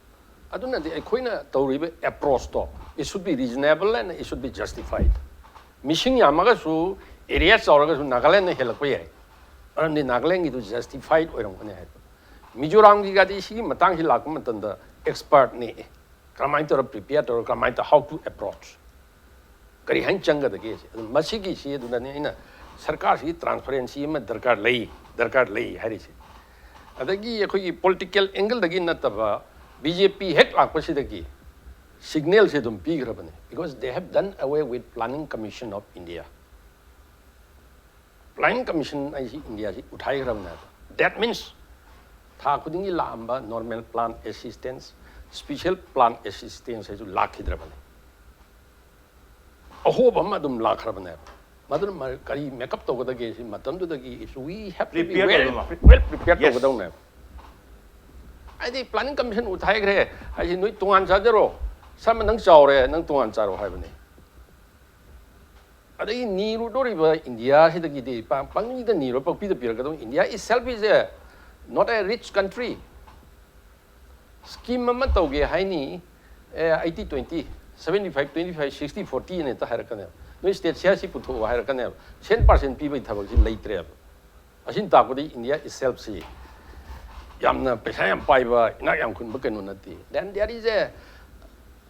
aduna de khoina tawribe approach to it should be reasonable and it should be justified missing yamaga su area chauraga su Nagaland na helak pai and the Nagaland is justified oiram khone hai Mizoram gi ga di si matang hi lak matan da expert ne kramai to prepare to kramai to how to approach kari han changa da ge masi gi si duna ne ina sarkar si transparency ma darkar lei hari si adagi khoi political angle dagi nataba BJP hek lak pasi dagi signal se dum pi grabane because they have done away with planning commission of India planning commission ai si India si uthai grabna that means tha khudingi lamba normal plan assistance special plan assistance ai su lakh hidrabane ahoba ma dum lakh grabane Madam Kari makeup to the case in Matam to the case, we have to be well prepared to go down there. I think planning commission would hire I know 200 some nang saure nang 200 have any. Are they near River India hit the giddy pang the near of Peter Piragado India itself is not a rich country. Scheme Mamatoge Haini 80-20 75-25 60-40 in it Harakanel. No state shares put over Harakanel 10% people in later. As in Takodi, India itself see Yamna Pesayam Piva, Nayam Kunbukanunati. Then there is a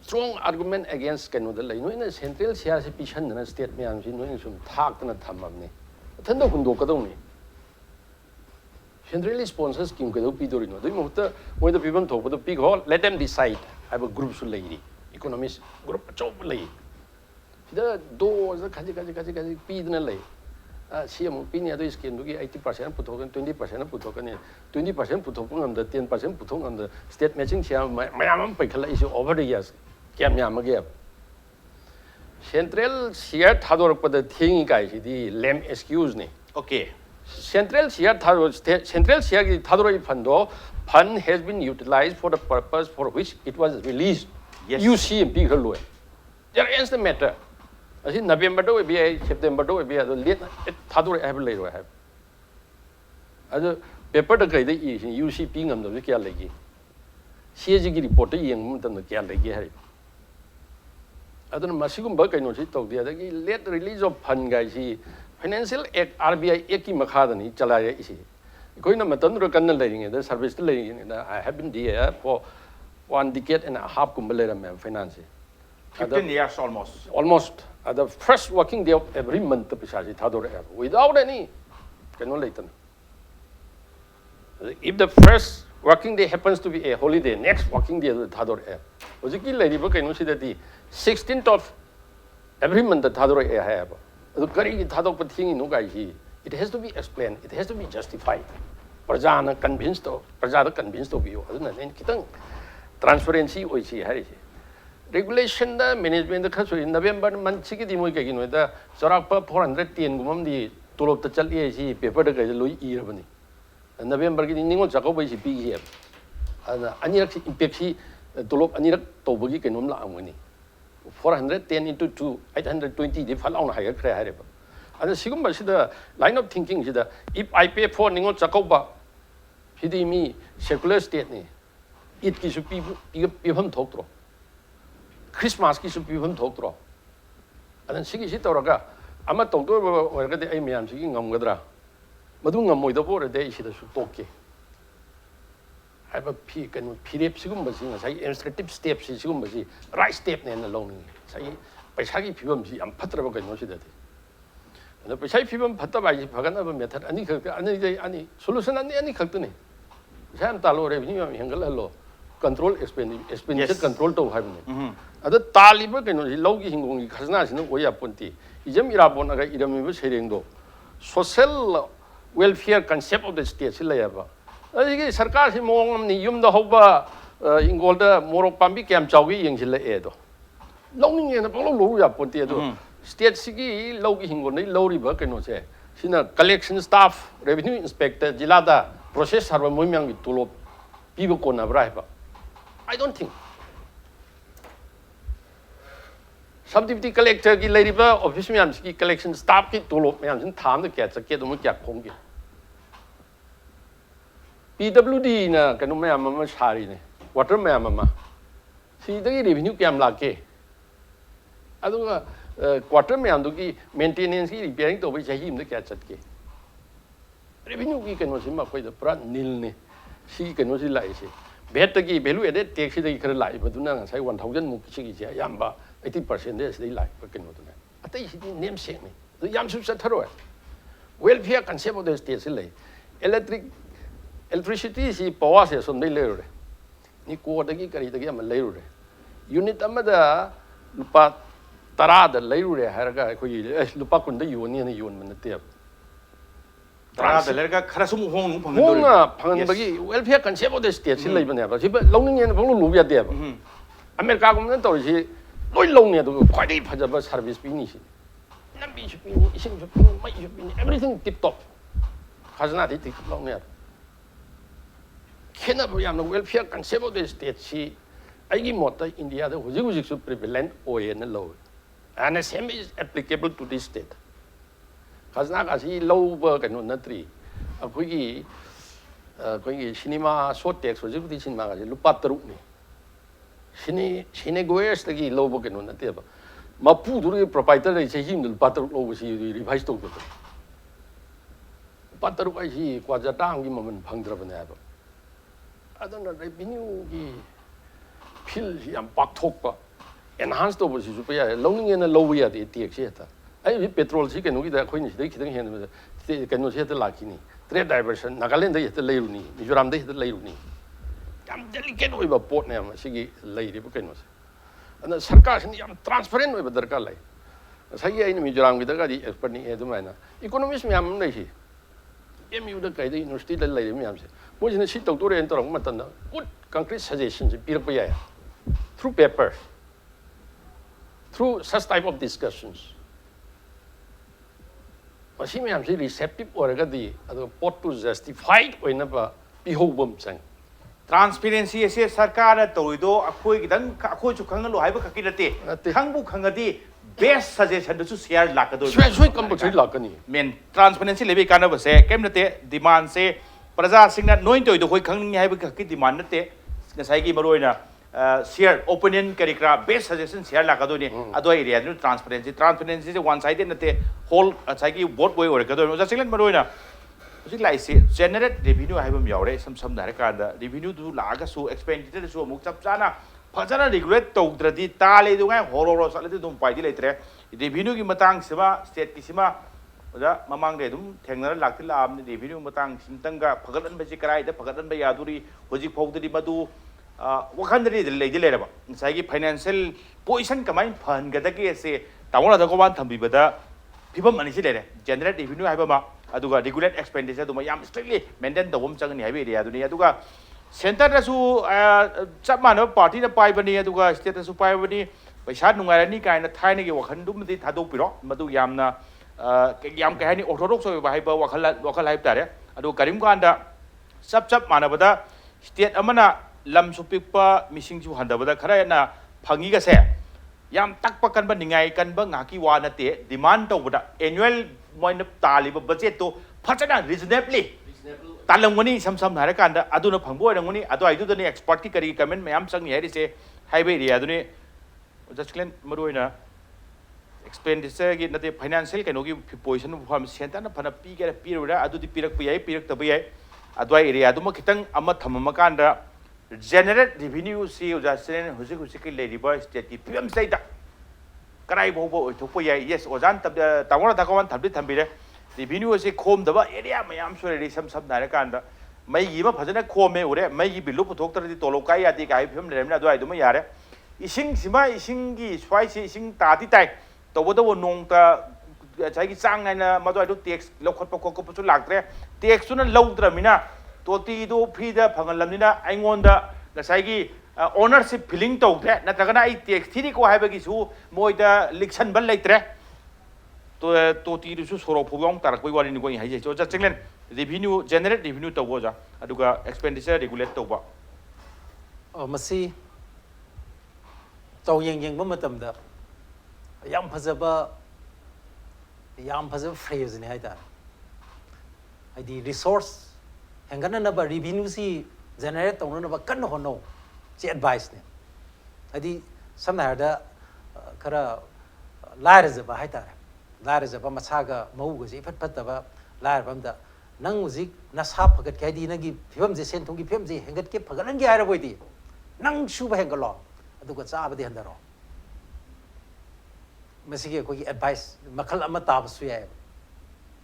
strong argument against Kanudala. No in a central shares pishan and a state man in some talk and a tamamni. Tendo Kundokadoni. Centrally sponsors Kim Kadopidorino. When the people talk with the big hall, let them decide. I have a group of lady, economist group of lady. The doors, the Kaji Pidnale. See, opinion is can do 80% put on 20% put on 20% put on the 10% put on the state matching share. My Pekala issue over the years. Camyamagap. Central share Tador put the thing guys, the lame excuse me. Okay. Central Share Thadori fund has been utilized for the purpose for which it was released. Yes. You see in big low. There ends the matter. I think November do be September do be the late Thadori have later have. As a paper the grade is in UC Pingham the Vikia Legi. CSG report the young than the Kialegi. I don't know, Masigum Burke, I know she talked the other late release of fund guys. Financial Act RBI Eki Makadani, Chalaya is going to Matandro Canal the service lane. I have been there for 1 decade and a half Kumbalera finance. 15 years almost. Almost at the first working day of every month without any if the first working day happens to be a holiday, next working day of the Thador air. Was a key lady book and see that the 16th of every month the Thador air have. The curry Thador thing in Ugai, it has to be explained, it has to be justified. Prajana convinced of you, transparency which he had. Regulation the management the country in November month chicken with the Sorapa 410 gum the Tulop the Chali paper the Louis Irvani. And November getting Ningo Jacob is big here. And Anirak Pepsi Tulop Anirak Tobuki and Umla Amuni. 410 into 2, 820, they fall on higher credit. And the Sigma is the line of thinking is that if I pay for Ningo Jacoba, he me secular state, it gives people even talk through. Christmas ki should be from Tokro. And then Siki Toraga, I'm a Tokro or get the Amy I'm seeking on Gadra. Madunga Moida day she should talk. Have a peak and period Sigumbasi, say administrative steps, Sigumbasi, right step and alone. Say, Pashaki Pibumsi, and Patrabaka no that. And the Pashai Pibum Patabai, Pagana method, any solution and any company. Sam Talo revenue and Hangalo. Control expenditure control to have other Taliban and Logi Hingung Kasnas no way apunti. Ijamirabona Idam hearing though. Social welfare concept of the state Silayaba. I think Sarkas Mong Yum the Hoba in Golda Moropambi Cam Chawi in Chile Edo. Longing and Apollo Luria Pontiado. State Sigi Logi Hingon, low river can say. Sina collection staff, revenue inspector, Gilada, process Harva Mumang with Tulop. People can arrive. I don't think. Subdivision collector ki lady ba office में हमसे collection staff की तो लोग में हमसे थाम तो क्या चक्के तो मैं क्या खोंगे PWD ना कनो में हम शारी ने water में हम सीधे की revenue क्या हम लाके अदो quarter में हम तो की maintenance की repairing तो भी चाहिए हम तो क्या चक्के revenue की कनो से मैं कोई तो पूरा नील ने सी कनो से लाए से Betaki Belu added takes the life, but do not say 1,000 Mukiki, Yamba, 80% is the life. I think he didn't name me. The Yamsu Sataro. Welfare concept of the state. Electricity is powers on the layer. Nico the Gikari the Yama layer. Unit Amada Lupa Tarada layer, Haraga, Lupakun the Union, the Union, the tape. The Lerga Karasum Hong Pangagi, welfare concept of the state, but longing and Lubia Deb. America Community, no longer to quite a Pajaba service finish. Everything tip top. Has not it long yet. Cannot be on the welfare concept of the state. She, I give Mota India, the Huzik should prevalent or in low. And the same is applicable to this state. Kaznaga si low work and on the tree. A quickie cinema short text was if this in magazine, Lupatruni. Sinegoes the low work and on the table. Mapu proprietary say him the butter over she revised over. Butter was he was a down moment Pandravanabo. I don't know, revenue pill and Paktopa enhanced over Superior, longing in a low way at the theatre. I petrol chicken with the Queen, they can see the Lakini. Trade diversion, Nagaland, the Leuni, Mizoram, the Leuni. I'm delicate with a port name, Sigi lady Bucanos. And the sarcasm, I'm transparent with the Kalai. As I in Mizoram with the Gadi, expert in Edumana. Economist, I'm lazy. You the guy, you still the lady, Miams. What in the sheet of Dore and Matana? Good concrete suggestions in Pirapaya through paper, through such type of discussions. ꯃꯁꯤ ꯃꯌꯥꯝꯁꯤ ꯔꯤꯁꯦꯞꯇꯤꯞ ꯑꯣꯏꯔꯒꯗꯤ ꯑꯗꯨꯒ ꯄꯣꯠꯇꯨ ꯖꯁꯇꯤꯐꯥꯏꯠ ꯑꯣꯏꯅꯕ ꯄꯤꯍꯧꯕ ꯑꯃ ꯆꯪꯏ ꯇ꯭ꯔꯥꯟꯁꯄꯦꯔꯦꯟꯁꯤ ꯑꯁꯤ ꯁꯔꯀꯥꯔꯅ ꯇꯧꯔꯤꯗꯣ ꯑꯩꯈꯣꯏꯒꯤꯗꯪ ꯑꯩꯈꯣꯏꯁꯨ ꯈꯪꯍꯜꯂꯨ ꯍꯥꯏꯕ ꯈꯛꯀꯤ ꯅꯠꯇꯦ ꯈꯪꯕꯨ ꯈꯪꯉꯗꯤ ꯕꯦꯁ ꯁꯖꯦꯁꯟꯗꯨꯁꯨ ꯁꯤꯌꯔ ꯂꯥꯛꯀꯗꯣꯏꯅꯤ ꯁꯣꯏ ꯀꯝꯄꯜꯁꯔꯤ ꯂꯥꯛꯀꯅꯤ ꯃꯦꯟ ꯇ꯭ꯔꯥꯟꯁꯄꯦꯔꯦꯟꯁꯤ ꯂꯩꯕꯒꯤ ꯀꯥꯟꯅꯕꯁꯦ ꯀꯩꯝ ꯅꯠꯇꯦ ꯗꯤꯃꯥꯟꯁꯦ ꯄ꯭ꯔꯖꯥꯁꯤꯡꯅ ꯅꯣꯏ ꯇꯧꯔꯤꯗꯣ ꯑꯩꯈꯣꯏ ꯈꯪꯅꯤꯡꯉꯤ ꯍꯥꯏꯕ ꯈꯛꯀꯤ ꯗꯤꯃꯥꯟ ꯅꯠꯇꯦ ꯉꯁꯥꯏꯒꯤ ꯃꯔꯨꯑꯣꯏꯅ ꯁꯤꯌꯔ ꯑꯣꯄꯤꯅꯤꯌꯟ ꯀꯔꯤ ꯀꯔꯥ ꯕꯦꯁ ꯁꯖꯦꯁꯟ ꯁꯤꯌꯔ ꯂꯥꯛꯀꯗꯣꯏꯅꯤ ꯑꯗꯨ ꯑꯦꯔꯤꯌꯥꯗꯨꯅ ꯇ꯭ꯔꯥꯟꯁꯄꯦꯔꯦꯟꯁꯤꯁꯦ ꯋꯥꯟ ꯁꯥꯏꯗꯦड ꯅꯠꯇꯦ ꯍꯣꯜ ꯉꯁꯥꯏꯒꯤ ꯕꯣꯠ ꯋꯦ ꯑꯣꯏꯔꯛꯀꯗꯣꯏꯅꯤ ꯑꯣꯖꯥ ꯆꯤꯡꯂꯦꯟ ꯃꯔꯨꯑꯣꯏꯅ ꯍꯧꯖꯤꯛ ꯂꯥꯛꯏꯁꯤ ꯖꯦꯅꯦꯔꯦꯠ ꯔꯦꯚꯤꯅ꯭ꯌꯨ ꯍꯥꯏꯕ ꯑꯃ ꯌꯥꯎꯔꯦ ꯏꯁꯝ ꯁꯝꯅ ꯍꯥꯏꯔꯀꯥꯟꯗ ꯔꯦꯚꯤꯅ꯭ꯌꯨꯗꯨ ꯂꯥꯛꯑꯒꯁꯨ ꯑꯦꯛꯁꯄꯦꯟꯗꯤꯆꯔꯗꯁꯨ ꯑꯃꯨꯛ ꯆꯞ ꯆꯥꯅ ꯐꯖꯅ ꯔꯤꯒꯨꯂꯦꯠ ꯇꯧꯗ꯭ꯔꯗꯤ ꯇꯥꯜꯂꯤꯗꯨꯉꯥꯏ ꯍꯣꯔꯣ ꯆꯠꯂꯗꯤ ꯑꯗꯨꯝ ꯄꯥꯏꯗꯤ ꯂꯩꯇ꯭ꯔꯦ ꯔꯦꯚꯤꯅ꯭ꯌꯨꯒꯤ ꯃꯇꯥꯡꯁꯤꯃ ꯁ꯭ꯇꯦꯠꯀꯤꯁꯤꯃ ꯑꯣꯖꯥ ꯃꯃꯥꯡꯗ ꯑꯗꯨꯝ ꯊꯦꯡꯅꯔ ꯂꯥꯛꯇꯤ ꯂꯥꯛꯑꯕꯅꯤ ꯔꯦꯚꯤꯅ꯭ꯌꯨ ꯃꯇꯥꯡꯁꯤꯃꯇꯪꯒ ꯐꯒꯠꯍꯟꯕꯁꯤ ꯀꯗꯥꯏꯗ ꯐꯒꯠꯍꯟꯕ ꯌꯥꯗꯣꯔꯤ ꯍꯧꯖꯤꯛ ꯐꯥꯎꯗꯗꯤ ꯃꯗꯨ ꯋꯥꯈꯜꯗꯗꯤ ꯂꯩꯗꯤ ꯂꯩꯔꯕ ꯉꯁꯥꯏꯒꯤ ꯐꯥꯏꯅꯥꯟꯁꯤꯌꯦꯜ ꯄꯣꯖꯤꯁꯟ ꯀꯃꯥꯏꯅ ꯐꯍꯟꯒꯗꯒꯦꯁꯦ ꯇꯥꯃꯣ ꯔꯥꯙꯥꯀꯨꯃꯥꯔ ꯊꯝꯕꯤꯕꯗ ꯐꯤꯕꯝ ꯑꯅꯤꯁꯤ ꯂꯩꯔꯦ ꯖꯦꯅꯦꯔꯦꯠ ꯔꯦꯚꯤꯅ꯭ꯌꯨ ꯍꯥꯏꯕ ꯑꯃ ꯑꯗꯨꯒ ꯔꯤꯒꯨꯂꯦꯠ ꯑꯦꯛꯁꯄꯦꯟꯗꯤꯆꯔꯗꯨꯃ ꯌꯥꯝ ꯁ꯭ꯇ꯭ꯔꯤꯛꯂꯤ ꯃꯦꯟꯇꯦꯟ ꯇꯧꯕ ꯑꯃ ꯆꯪꯒꯅꯤ ꯍꯥꯏꯕ ꯑꯦꯔꯤꯌꯥꯗꯨꯅꯤ ꯑꯗꯨꯒ ꯁꯦꯟꯇꯔꯗꯁꯨ ꯆꯞ ꯃꯥꯟꯅꯕ ꯄꯥꯔꯇꯤꯅ ꯄꯥꯏꯕꯅꯤ ꯑꯗꯨꯒ ꯁ꯭ꯇꯦꯠꯇꯁꯨ ꯄꯥꯏꯕꯅꯤ ꯄꯩꯁꯥ ꯅꯨꯡꯉꯥꯏꯔꯅꯤ ꯀꯥꯏꯅ ꯊꯥꯏꯅꯒꯤ ꯋꯥꯈꯜꯗꯨꯃꯗꯤ ꯊꯥꯗꯣꯛꯄꯤꯔꯣ ꯃꯗꯨ ꯌꯥꯝꯅ ꯌꯥꯝ ꯀꯩ ꯍꯥꯏꯅꯤ ꯑꯣꯔꯊꯣꯗꯣꯛꯁ ꯑꯣꯏꯕ ꯍꯥꯏꯕ ꯋꯥꯈꯜ ꯍꯥꯏꯕ ꯇꯥꯔꯦ ꯑꯗꯨꯒ ꯀꯔꯤꯒꯨꯝꯕ ꯀꯥꯟꯗ ꯆꯞ ꯃꯥꯟꯅꯕꯗ ꯁ꯭ꯇꯦꯠ ꯑꯃꯅ ꯂꯝꯁꯨ ꯄꯤꯛꯄ ꯃꯤꯁꯤꯡꯁꯨ ꯍꯟꯊꯕꯗ ꯈꯔ ꯍꯦꯟꯅ ꯐꯪꯉꯤꯒꯁꯦ ꯌꯥꯝ ꯇꯛꯄ ꯀꯟꯕ ꯅꯤꯡꯉꯥꯏ ꯀꯟꯕ ꯉꯥꯛꯀꯤ ꯋꯥ ꯅꯠꯇꯦ ꯗꯤꯃꯥꯟ ꯇꯧꯕꯗ ꯑꯦꯅꯨꯋꯦꯜ ꯃꯣꯏꯅ ꯇꯥꯜꯂꯤꯕ ꯕꯖꯦꯠꯇꯣ ꯐꯖꯅ ꯔꯤꯖꯅꯦꯕꯂꯤ ꯇꯥꯜꯂꯝꯒꯅꯤ ꯏꯁꯝ ꯁꯝꯅ ꯍꯥꯏꯔꯀꯥꯟꯗ ꯑꯗꯨꯅ ꯐꯪꯕ ꯑꯣꯏꯔꯝꯒꯅꯤ ꯑꯗꯨꯋꯥꯏꯗꯨꯗꯅꯤ ꯑꯦꯛꯁꯄꯔꯠꯀꯤ ꯀꯔꯤ ꯀꯃꯦꯟ ꯃꯌꯥꯝ ꯆꯪꯉꯤ ꯍꯥꯏꯔꯤꯁꯦ ꯍꯥꯏꯕ ꯑꯦꯔꯤꯌꯥꯗꯨꯅꯤ ꯑꯣꯖꯥ ꯆꯤꯡꯂꯦꯟ ꯃꯔꯨꯑꯣꯏꯅ ꯑꯦꯛꯁꯄꯦꯟꯗꯤꯆꯔꯒꯤ ꯅꯠꯇꯦ ꯐꯥꯏꯅꯥꯟꯁꯤꯌꯦꯜ ꯀꯩꯅꯣꯒꯤ ꯄꯣꯖꯤꯁꯟ ꯐꯝ ꯁꯦꯟꯇꯔꯅ ꯐꯅ ꯄꯤꯒꯦꯔꯥ ꯄꯤꯔꯣꯏꯔꯥ ꯑꯗꯨꯗꯤ ꯄꯤꯔꯛꯄ ꯌꯥꯏ ꯄꯤꯔꯛꯇꯕ ꯌꯥꯏ ꯑꯗꯨꯋꯥꯏ ꯑꯦꯔꯤꯌꯥꯗꯨꯃ ꯈꯤꯇꯪ ꯑꯃ ꯊꯝꯃꯝꯃꯀꯥꯟꯗ ꯖꯦꯅꯦꯔꯦꯠ ꯔꯦꯚꯤꯅ꯭ꯌꯨꯁꯤ ꯑꯣꯖꯥ ꯆꯤꯡꯂꯦꯟ ꯍꯧꯖꯤꯛꯀꯤ ꯂꯩꯔꯤꯕ ꯁ꯭ꯇꯦꯠꯀꯤ ꯐꯤꯕꯝꯁꯤꯗꯩꯗ ꯀꯔꯥꯏ ꯐꯥꯎꯕ ꯑꯣꯏꯊꯣꯛꯄ ꯌꯥꯏ ꯌꯦꯁ ꯑꯣꯖꯥꯅ ꯇꯥꯃꯣ ꯔꯥꯙꯥꯀꯨꯃꯥꯔ ꯊꯝꯕꯤꯔꯦ ꯔꯦꯚꯤꯅ꯭ꯌꯨ ꯑꯁꯤ ꯈꯣꯝꯗꯕ ꯑꯦꯔꯤꯌꯥ ꯃꯌꯥꯝꯁꯨ ꯂꯩꯔꯤ ꯏꯁꯝ ꯁꯝꯅ ꯍꯥꯏꯔꯀꯥꯟꯗ ꯃꯩꯒꯤ ꯑꯃ ꯐꯖꯅ ꯈꯣꯝꯃꯦ ꯎꯔꯦ ꯃꯩꯒꯤ ꯕꯤꯜꯂꯨ ꯄꯨꯊꯣꯛꯇ꯭ꯔꯗꯤ ꯇꯣꯂꯣꯞ ꯀꯥꯏ ꯌꯥꯗꯦ ꯀꯥꯏꯕ ꯐꯤꯕꯝ ꯂꯩꯔꯕꯅꯤꯅ ꯑꯗꯨꯋꯥꯏꯗꯨꯃ ꯌꯥꯔꯦ ꯏꯁꯤꯡꯁꯤꯃ ꯏꯁꯤꯡꯒꯤ ꯁ꯭ꯋꯥꯏꯁꯤ ꯏꯁꯤꯡ ꯇꯥꯗꯤ ꯇꯥꯏ ꯇꯧꯕꯇꯕꯨ ꯅꯣꯡꯇ ꯉꯁꯥꯏꯒꯤ ꯆꯥꯡ ꯅꯥꯏꯅ ꯃꯗꯨꯋꯥꯏꯗꯨ ꯇꯦꯛꯁ ꯂꯧꯈꯠꯄ ꯈꯣꯠꯄꯁꯨ ꯂꯥꯛꯇ꯭ꯔꯦ ꯇꯦꯛꯁꯇꯨꯅ ꯂꯧꯗ꯭ꯔꯕꯅꯤना ꯇꯣꯇꯤꯗꯨ ꯐ꯭ꯔꯤꯗ ꯐꯪꯍꯜꯂꯕꯅꯤꯅ ꯑꯩꯉꯣꯟꯗ ꯉꯁꯥꯏꯒꯤ ꯑꯣꯅꯔꯁꯤꯞ ꯐꯤꯂꯤꯡ ꯇꯧꯗ꯭ꯔꯦ ꯅꯠꯇ꯭ꯔꯒꯅ ꯑꯩ ꯇꯦꯛꯁ ꯊꯤꯔꯤꯀꯣ ꯍꯥꯏꯕꯒꯤꯁꯨ ꯃꯣꯏꯗ ꯂꯤꯛꯁꯟꯕ ꯂꯩꯇ꯭ꯔꯦ ꯇꯣꯇꯤꯗꯨꯁꯨ ꯁꯣꯔꯣꯛ ꯐꯥꯎꯕ ꯌꯥꯎꯅ ꯇꯥꯔꯛꯄꯒꯤ ꯋꯥꯔꯤꯅꯤꯀꯣ ꯑꯩ ꯍꯥꯏꯖꯩꯁꯦ ꯑꯣꯖꯥ ꯆꯤꯡꯂꯦꯟ ꯔꯦꯚꯤꯅ꯭ꯌू ꯖꯦꯅꯦꯔꯦꯠ ꯔꯦꯚꯤꯅ꯭ꯌू ꯇꯧꯕ ꯑꯣꯖꯥ ꯑꯗꯨꯒ ꯑꯦꯛꯁꯄꯦꯟꯗꯤꯆꯔ ꯔꯤꯒꯨꯂꯦꯠ ꯇꯧꯕ ꯃꯁꯤ ꯆꯥꯎꯌꯦꯡ ꯌꯦꯡꯕ ꯃꯇꯝꯗ ꯌꯥꯝ ꯐꯖꯕ ꯐ꯭ꯔꯦꯖꯅꯤ ꯍꯥꯏꯇꯥꯔꯦ ꯍꯥꯏꯗꯤ ꯔꯤꯁꯣꯔꯁ ꯍꯦꯟꯒꯠꯅꯅꯕ ꯔꯤꯚꯤꯅ꯭ꯌꯨꯁꯤ ꯖꯦꯅꯦꯔꯦꯠ ꯇꯧꯅꯅꯕ ꯀꯟꯅ ꯍꯣꯠꯅꯧ ꯁꯤ ꯑꯦꯗꯚꯥꯏꯁꯅꯦ ꯍꯥꯏꯗꯤ ꯁꯝꯅ ꯍꯥꯏꯔꯕꯗ ꯈꯔ ꯂꯥꯏꯔꯖꯕ ꯍꯥꯏꯇꯥꯔꯦ ꯂꯥꯏꯔꯖꯕ ꯃꯁꯥꯒ ꯃꯧꯒꯁꯦ ꯏꯐꯠ ꯐꯠꯇꯕ ꯂꯥꯏꯔꯕ ꯑꯝꯗ ꯅꯪ ꯍꯧꯖꯤꯛ ꯅꯁꯥ ꯐꯒꯠꯀꯦ ꯍꯥꯏꯗꯤ ꯅꯪꯒꯤ ꯐꯤꯕꯝꯁꯦ ꯁꯦꯟ ꯊꯨꯝꯒꯤ ꯐꯤꯕꯝꯁꯦ ꯍꯦꯟꯒꯠꯀꯦ ꯐꯒꯠꯍꯟꯒꯦ ꯍꯥꯏꯔꯕꯣꯏꯗꯤ ꯅꯪ ꯁꯨꯕ ꯍꯦꯟꯒꯠꯂꯣ ꯑꯗꯨꯒ ꯆꯥꯕꯗꯤ ꯍꯟꯊꯔꯣ ꯃꯁꯤꯒꯤ ꯑꯩꯈꯣꯏꯒꯤ ꯑꯦꯗꯚꯥꯏꯁ ꯃꯈꯜ ꯑꯃ ꯇꯥꯕꯁꯨ ꯌꯥꯏꯑꯕ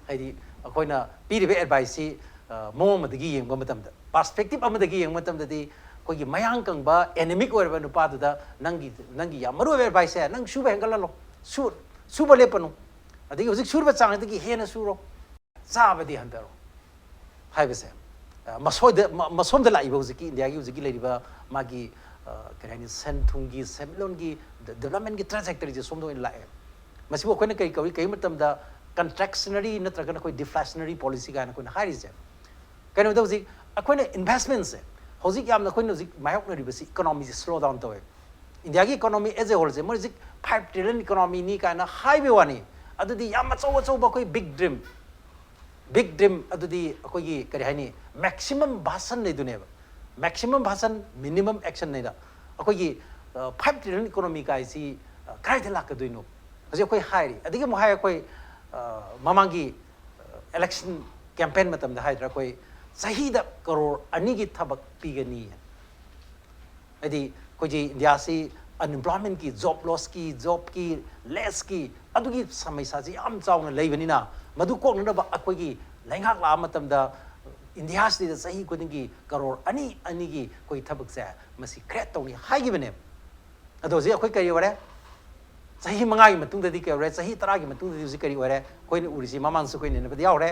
ꯍꯥꯏꯗꯤ ꯑꯩꯈꯣꯏꯅ ꯄꯤꯔꯤꯕ ꯑꯦꯗꯚꯥꯏꯁꯁꯤ ꯃꯑꯣꯡ ꯑꯃꯗꯒꯤ ꯌꯦꯡꯕ ꯃꯇꯝꯗ ꯄꯥꯔꯁꯄꯦꯛꯇꯤꯞ ꯑꯃꯗꯒꯤ ꯌꯦꯡꯕ ꯃꯇꯝꯗꯗꯤ ꯑꯩꯈꯣꯏꯒꯤ ꯃꯌꯥꯡ ꯀꯪꯕ ꯑꯦꯅꯤꯃꯤꯛ ꯑꯣꯏꯔꯕ ꯅꯨꯄꯥꯗꯨꯗ ꯅꯪꯒꯤ ꯌꯥꯝ ꯃꯔꯨꯑꯣꯏꯕ ꯑꯦꯗꯚꯥꯏꯁꯁꯦ ꯅꯪ ꯁꯨꯕ ꯍꯦꯟꯒꯠꯍꯜꯂꯣ ꯁꯨꯕ ꯂꯦꯞꯄꯅꯨ ꯑꯗꯒꯤ ꯍꯧꯖꯤꯛ ꯁꯨꯔꯤꯕ ꯆꯥꯡꯗꯒꯤ ꯍꯦꯟꯅ ꯁꯨꯔꯣ ꯆꯥꯕꯗꯤ ꯍꯟꯊꯔꯣ ꯍꯥꯏꯕꯁꯦ ꯃꯁꯣꯝꯗ ꯂꯥꯛꯏꯕ ꯍꯧꯖꯤꯛꯀꯤ ꯏꯟꯗꯤꯌꯥꯒꯤ ꯍꯧꯖꯤꯛꯀꯤ ꯂꯩꯔꯤꯕ ꯃꯥꯒꯤ ꯀꯔꯤ ꯍꯥꯏꯅꯤ ꯁꯦꯟ ꯊꯨꯝꯒꯤ ꯁꯦꯟꯃꯤꯠꯂꯣꯟꯒꯤ ꯗꯦꯕꯂꯞꯃꯦꯟꯒꯤ ꯇ꯭ꯔꯥꯟꯖꯦꯛꯇꯔꯤꯁꯦ ꯁꯣꯝꯗ ꯑꯣꯏꯅ ꯂꯥꯛꯑꯦ ꯃꯁꯤꯕꯨ ꯑꯩꯈꯣꯏꯅ ꯀꯔꯤ ꯀꯧꯏ ꯀꯔꯤ ꯃꯇꯝꯗ ꯀꯟꯇ꯭ꯔꯦꯛꯁꯅꯔꯤ ꯅꯠꯇ꯭ꯔꯒꯅ ꯑꯩꯈꯣꯏ ꯗꯤꯐ꯭ꯂꯦꯁꯅꯔꯤ ꯄꯣꯂꯤꯁꯤ ꯀꯥꯏꯅ ꯑꯩꯈꯣꯏꯅ ꯍꯥꯏꯔꯤꯁꯦ ꯀꯩꯅꯣꯗ ꯍꯧꯖꯤꯛ ꯑꯩꯈꯣꯏꯅ ꯏꯟꯚꯦꯁꯃꯦꯟꯁꯦ ꯍꯧꯖꯤꯛ ꯌꯥꯝꯅ ꯑꯩꯈꯣꯏꯅ ꯍꯧꯖꯤꯛ ꯃꯥꯌꯣꯛꯅꯔꯤꯕꯁꯤ ꯏꯀꯣꯅꯣꯃꯤꯁꯦ ꯁ꯭ꯂꯣ ꯗꯥꯎꯟ ꯇꯧꯋꯦ ꯏꯟꯗꯤꯌꯥꯒꯤ ꯏꯀꯣꯅꯣꯃꯤ ꯑꯦꯖ ꯑꯦ ꯍꯣꯜꯁꯦ ꯃꯣꯏ ꯍꯧꯖꯤꯛ 5 ꯇ꯭ꯔꯤꯂꯤꯌꯟ ꯏꯀꯣꯅꯣꯃꯤꯅꯤ ꯀꯥꯏꯅ ꯍꯥꯏꯕ ꯋꯥꯅꯤ ꯑꯗꯨꯗꯤ ꯌꯥꯝ ꯑꯆꯧꯕ ꯑꯩꯈꯣꯏ ꯕꯤग ꯗ꯭रीम ꯑꯗꯨꯗꯤ ꯑꯩꯈꯣꯏꯒꯤ ꯀꯔꯤ ꯍꯥꯏꯅꯤ ꯃꯦꯛꯁꯤꯃꯝ ꯚꯥꯁꯟ ꯂꯩꯗꯨꯅꯦꯕ ꯃꯦꯛꯁꯤꯃꯝ ꯚꯥꯁꯟ ꯃꯤꯅꯤꯃꯝ ꯑꯦꯛꯁꯟꯅꯤꯗ ꯑꯩꯈꯣꯏꯒꯤ 5 ꯇ꯭ꯔꯤꯂꯤꯌꯟ ꯏꯀꯣꯅꯣꯃꯤ ꯀꯥꯏꯁꯤ ꯀꯗꯥꯏꯗ ꯂꯥꯛꯀꯗꯣꯏꯅꯣ ꯍꯧꯖꯤꯛ ꯑꯩꯈꯣꯏ ꯍꯥꯏꯔꯤ ꯑꯗꯒꯤ ꯑꯃꯨꯛ ꯍꯥꯏ ꯑꯩꯈꯣꯏ ꯃꯃꯥꯡꯒꯤ ꯏꯂꯦꯛꯁꯟ ꯀꯦꯝꯄꯦꯟ ꯃꯇꯝꯗ ꯍꯥꯏꯗ꯭ꯔꯥ ꯑꯩꯈꯣꯏ ꯆꯍꯤꯗ ꯀꯔꯣꯔ 2ꯒꯤ ꯊꯕꯛ ꯄꯤꯒꯅꯤ ꯍꯥꯏꯗꯤ ꯑꯩꯈꯣꯏꯒꯤ ꯏꯟꯗꯤꯌꯥꯁꯤ ꯑꯟꯑꯦꯝꯄ꯭ꯂꯣꯏꯃꯦꯟꯠꯀꯤ ꯖꯣꯕ ꯂꯣꯁꯀꯤ ꯖꯣꯕꯀꯤ ꯂꯦꯁꯀꯤ ꯑꯗꯨꯒꯤ ꯁꯃस्याꯁꯤ ꯌꯥꯝ ꯆꯥꯎꯅ ꯂꯩꯕꯅꯤꯅ ꯃꯗꯨ ꯀꯣꯛꯅꯅꯕ ꯑꯩꯈꯣꯏꯒꯤ ꯂꯩꯉꯥꯛ ꯂꯥꯛꯑ ꯃꯇꯝꯗ ꯏꯟꯗꯤꯌꯥꯁꯤꯗ ꯆꯍꯤ ꯈꯨꯗꯤꯡꯒꯤ ꯀꯔꯣꯔ 2ꯒꯤ ꯑꯩꯈꯣꯏ ꯊꯕꯛꯁꯦ ꯃꯁꯤ ꯀ꯭ꯔꯤꯌꯦꯠ ꯇꯧꯅꯤ ꯍꯥꯏꯈꯤꯕꯅꯦꯕ ꯑꯗꯣ ꯍꯧꯖꯤꯛ ꯑꯩꯈꯣꯏ ꯀꯔꯤ ꯑꯣꯏꯔꯦ ꯆꯍꯤ 5ꯒꯤ ꯃꯇꯨꯡꯗꯗꯤ ꯀꯔꯤ ꯑꯣꯏꯔꯦ ꯆꯍꯤ 10ꯒꯤ ꯃꯇꯨꯡꯗꯗꯤ ꯍꯧꯖꯤꯛ ꯀꯔꯤ ꯑꯣꯏꯔꯦ ꯑꯩꯈꯣꯏꯅ ꯎꯔꯤꯁꯤ ꯃꯃꯥꯡꯁꯨ ꯑꯩꯈꯣꯏꯅ ꯅꯦꯅꯕꯗ ꯌꯥꯎꯔꯦ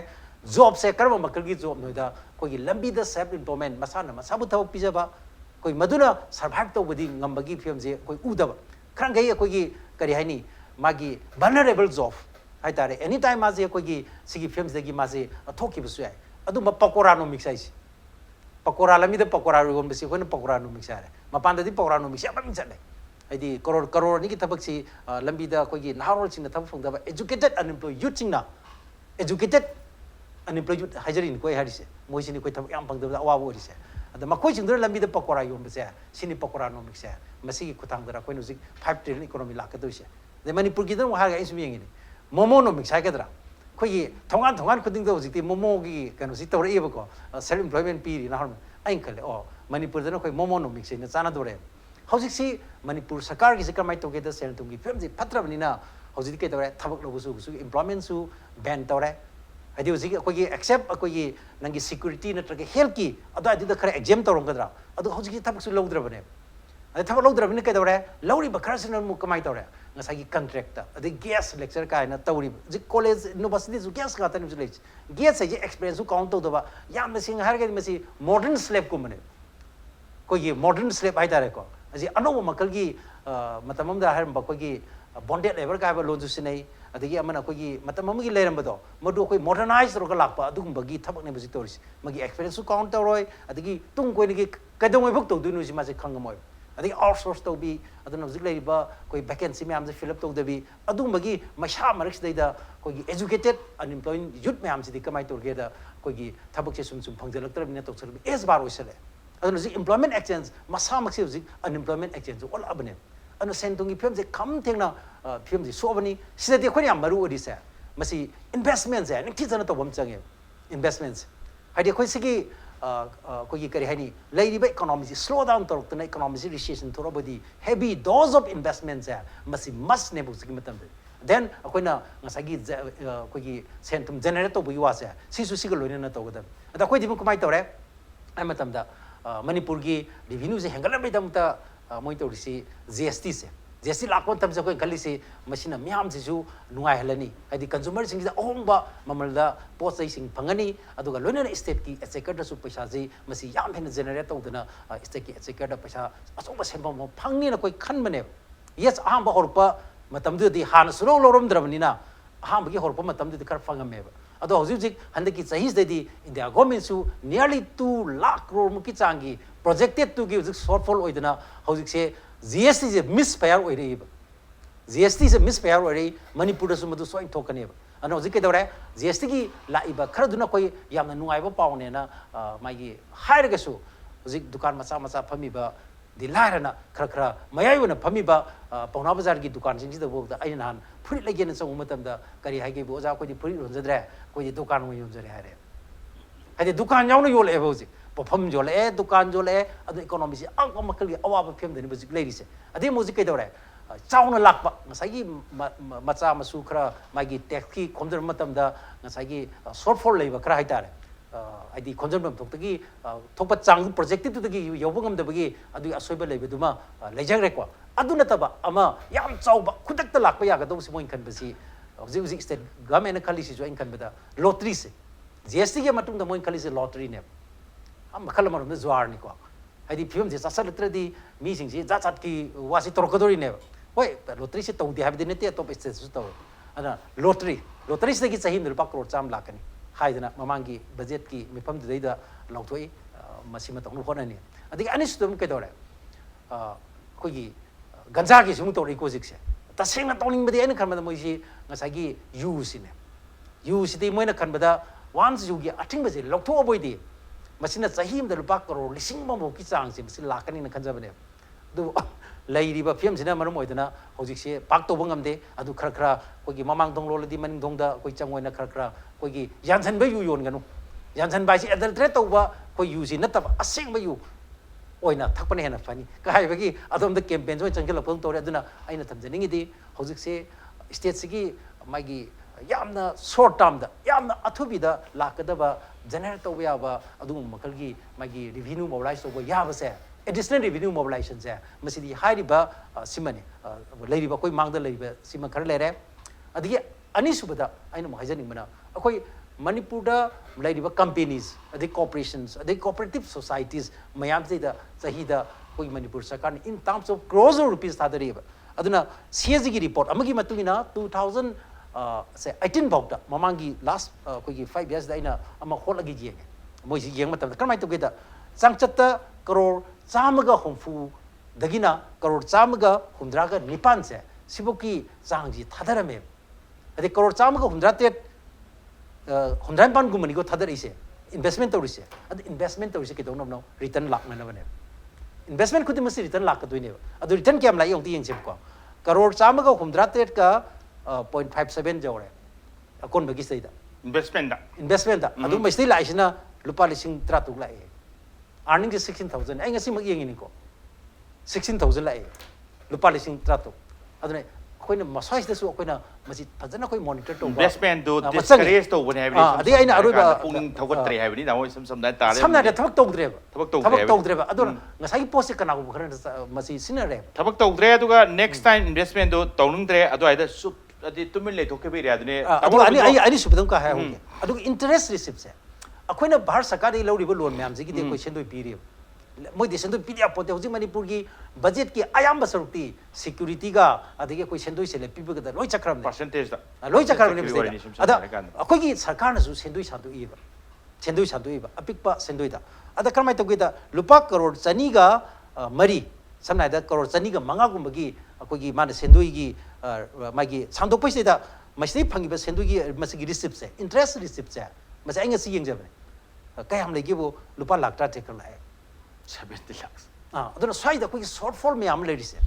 ꯖꯣꯕꯁꯦ ꯀꯔꯝꯕ ꯃꯈꯜꯒꯤ ꯖꯣꯕꯅꯣꯗ ꯑꯩꯈꯣꯏꯒꯤ ꯂꯝꯕꯤꯗ ꯁꯦꯜꯐ ꯏꯝꯄ꯭ꯂꯣꯏꯃꯦꯟ ꯃꯁꯥꯅ ꯃꯁꯥꯕꯨ ꯊꯕꯛ ꯄꯤꯖꯕ ꯑꯩꯈꯣꯏ ꯃꯗꯨꯅ ꯁꯔꯚꯥꯏꯚ ꯇꯧꯕꯗꯤ ꯉꯝꯕꯒꯤ ꯐꯤꯕꯝꯁꯦ ꯑꯩꯈꯣꯏ ꯎꯗꯕ ꯈꯔꯡꯈꯩ ꯑꯩꯈꯣꯏꯒꯤ ꯀꯔꯤ ꯍꯥꯏꯅꯤ ꯃꯥꯒꯤ vulnerable job haitare anytime mazi ko gi sigi films de gi mazi thoki bu suai adu ma pakora no mix ai pakora lami de pakora ro besi ko na pakora no mix are mapan da di pakora no mix ya bam chale ai koror ni ki thabak si lambi da ko gi naharol sing na thab phung da educated unemployed youth sing na educated unemployed youth hajarin ko hari se moi sini ko thab yam phang da awa bo ri se ada makoi sing da lambi da pakora yom be se sini pakora no mix ya masi ki khutang da ko no 5 trillion economy la ka do se de manipur gi da ha ga isu mi ngi momo no mix hagadra khoi thongan khuding do jiti momo gi kanu si tawre eba ko self employment pi na harm ain khale o manipur da khoi momo no mix ne chana dore hojik si manipur sarkar gi sikar mai to ge da sel tum gi fem ji phatra bani na hojik ke tawre thabak lo su employment su ban tawre adi hojik khoi gi accept khoi gi nangi security na trage health ki ada adi da khare exam tawrong gadra adu hojik gi thabak su lo dra bane adi thabak lo dra bani ke tawre lawri ba kharasinal mu kamai tawre ngasagi contract adi gas lecture ka na tawri ji college university su gas ka tan ju lech gas ji experience su count to ba yam sing har ge masi modern slave ko mane ko ye modern slave ai tare ko aji ano makal gi matamam da har ba ko gi bonded level ka ba lo ju sinai adi amana ko gi matamam gi leram ba do modu ko modernize ro ka lak pa adu ba gi thabak ne ba ji toris magi experience su count to roi adi tung ko ni gi kadong bok to du nu ji ma ji khangam adi outsource to bi aduna hojik lai ba koi vacancy me am je fill up to debi adum bagi masha marks dai da koi gi educated unemployed youth me am si kamai to ge da koi gi thabak che sum phangjalak tar bina to chal bi es bar oisale aduna hojik employment exchange masa mak se hojik unemployment exchange all abne anu sentung gi phim je kham thengna phim je so bani sida de khoni am maru odi sa masi investments ya ning ti jana to bam change investments hadi khoi sigi कोई करी है नहीं लाइरी बे इकोनॉमी स्लो डाउन तो रखते ना इकोनॉमी रिसेशन थोड़ा बड़ी heavy dose of investments है मसी मस्त ने बुक मतलब then कोई ना नसागी कोई सेंटम जनरेट तो बुई वासे सिसु सिगल लोने ना तो गदम अदा कोई दिम कुमाई तो रे आई मतलब दा मणिपुर की रेवेन्यू से हेंगल बे दम ता मोई तो रिसी जीएसटी से जैसे लाखों तब से कोई गली से मशीन म्याम से जो नुआई हलनी आदि कंज्यूमर सिंह से ओंबा ममलदा पोस्ट सिंह फंगनी अदुगा लोने स्टेट की एसेकर द सु पैसा जी मसी याम हेन जनरेट तौदना स्टेट की एसेकर द पैसा असोबा सेंबम फंगनी ना कोई खन बने यस आम बा होरपा मतम दुदी हान सुलो लोरम द्रबनिना आम बगी होरपा मतम दुदी कर फंगमे अदो हौजिक हंदे की सही देदी इंडिया गवर्नमेंट सु नियरली 2 लाख करोड़ मुकी चांगी प्रोजेक्टेड टू गिव शॉर्टफॉल ओइदना हौजिक से GST is misfire or GST is a misfire or Manipur is Madu soin token. And was it GST Laiba Karduna Koi Yam Nuiva Pawnena, my higher gasu, Zik Dukan Masa Pamiba, the Larana, Krakra, Mayavana Pamiba, Ponabazargi Dukan, into the work the Ayanan, put it again in some moment the Karihagi was out with the put it on the dre, with the Dukan Williams. Had the Dukan Yano Yol Evosi. Pom jole dukan jole adu economy si ang makali awa phim de music ladies adi music ke dore chauna lakpa ngasagi macha masu khra magi tax ki khomjar matam da ngasagi shortfall leiba khra haitare adi khomjar mam thokki thokpa chang project tu gi yobungam da bagi adu asoiba leiba duma lejang rekwa adu nataba ama yam chauba khudak ta lakpa ya ga do si moin khan basi hojik state government khali si join khan bada lottery se GST ke matung da moin khali se lottery ne हम मखल मरम जुआर निको हाइदी फिल्म जे ससर लत्रदी मीसिंग जे जात की वासी तोरकदोरी ने होय लॉटरी से तौदी हाबदि नेते टॉप स्टेज तो अना लॉटरी से की चाहिए रुपा करोड़ चाम लाकनी हाइदना ममांगी बजट की मिफम देदा लौथोई मसी मत होनो होननी अदि अनिस तुम के दोरे कोई गंजा की सुम तो इकोजिक से तसेंग तौनिंग बदि एन खरम मोइसी ngसागी यूसिने यूसिदि मोइना खनबदा वान्स युगी अथिंग बजे लौथो अबोइदि मसीना चाहिए में रुपा करोड़ लिसिंग ममो की चांग से मसी लाकनी न खंजबने दु लैरिबा फिल्म सिना मरम ओइदना हौजिक से पाक तो बंगमदे अदु खर खरा कोगी ममांग दंग लोलदि मनिंग दंगदा कोई चंगोइना खर खरा कोगी यानसन बे यु योन गनु यानसन बाइसी एडल्ट्रेट तौबा कोई यूसी नतब असेंग बे यु ओइना थकपने हेना फनी काइबगी अदम द कैंपेन जो चंगल पंग तोरे अदुना आइना थमजनिंगिदि हौजिक से स्टेट सिगी मागी यामना शॉर्ट टर्म दा यामना अथुबिदा लाकदबा जनरेट तो याबा अदुम मकलगी मागी रेवेन्यू मोबिलाइज तो याबसे एडिशनल रेवेन्यू मोबिलाइजेशन से मसिदी हाइरिबा सिमनी लेरिबा कोई मांगदा लेरिबा सिम खर लेरे अदगी अनिसुबदा आइना हाइजनिंगमना अखोई मणिपुरदा लेरिबा कंपनीज अदि कॉर्पोरेशंस अदि कोऑपरेटिव सोसाइटीज मयाम सेदा सहीदा कोई मणिपुर सरकार in terms of crores of rupees थादरिबा अदुना सीएजी की रिपोर्ट अमगी मतुगिना 2000 say 18 bauta mamangi last koigi 5 years da ina ama holagi jeng moi si jeng matam kamai to geda changchatta crore chamaga homfu dagina crore chamaga hundraga nipan se sibuki changji thadharame ade crore chamaga hundrate hundran pan gumani go thadar ise investment tawrise ad investment tawrise ke dong no return lak na bane investment khudi masi return lak ka doine adu return kyam lai yong ti yeng sem ko crore chamaga hundrate ka 0.57 jawre akon bagi saida investment da adu mai stai lai sina lupa lising tratuk lai earning is 16000 ai ngasi mag yeng ni ko 16000 lai lupa lising tratuk adu ne koina masai da su koina masi fajana koi monitor to investment do discourage to when have adi ai na aruba pung thogot tre have ni na moi sam dai ta samna da thabak tog dreba thabak tog dreba adu ngasai post kana ko khara masi sinare thabak tog dre aduga next time investment do tonung dre adu ai da su adi tumin le thoke be ria dune adu ani subadam ka ha hoge adu interest receipt se akoina bahar sarkar dei lori loan myam ji ki de koi sendoi piri moi de sendoi piri apote hoji manipur ki budget ki ayam basarukti security ga adige koi sendoi se le pibu ga loi chakram percentage da loi chakram ne ada akoi ki sarkar na su sendoi sadu iba apikpa sendoi da ada karmai to gida lupa crore chani ga mari samna da crore chani ga manga gum gi akoi gi mana sendoi gi magi sangdok paise da masai phangi ba sendoi gi masigi receipt se interest receipt se masai anga si yeng jabe kayam legi bo lupa lakh ta take la 70 lakhs aduna swai da koi shortfall me am lady se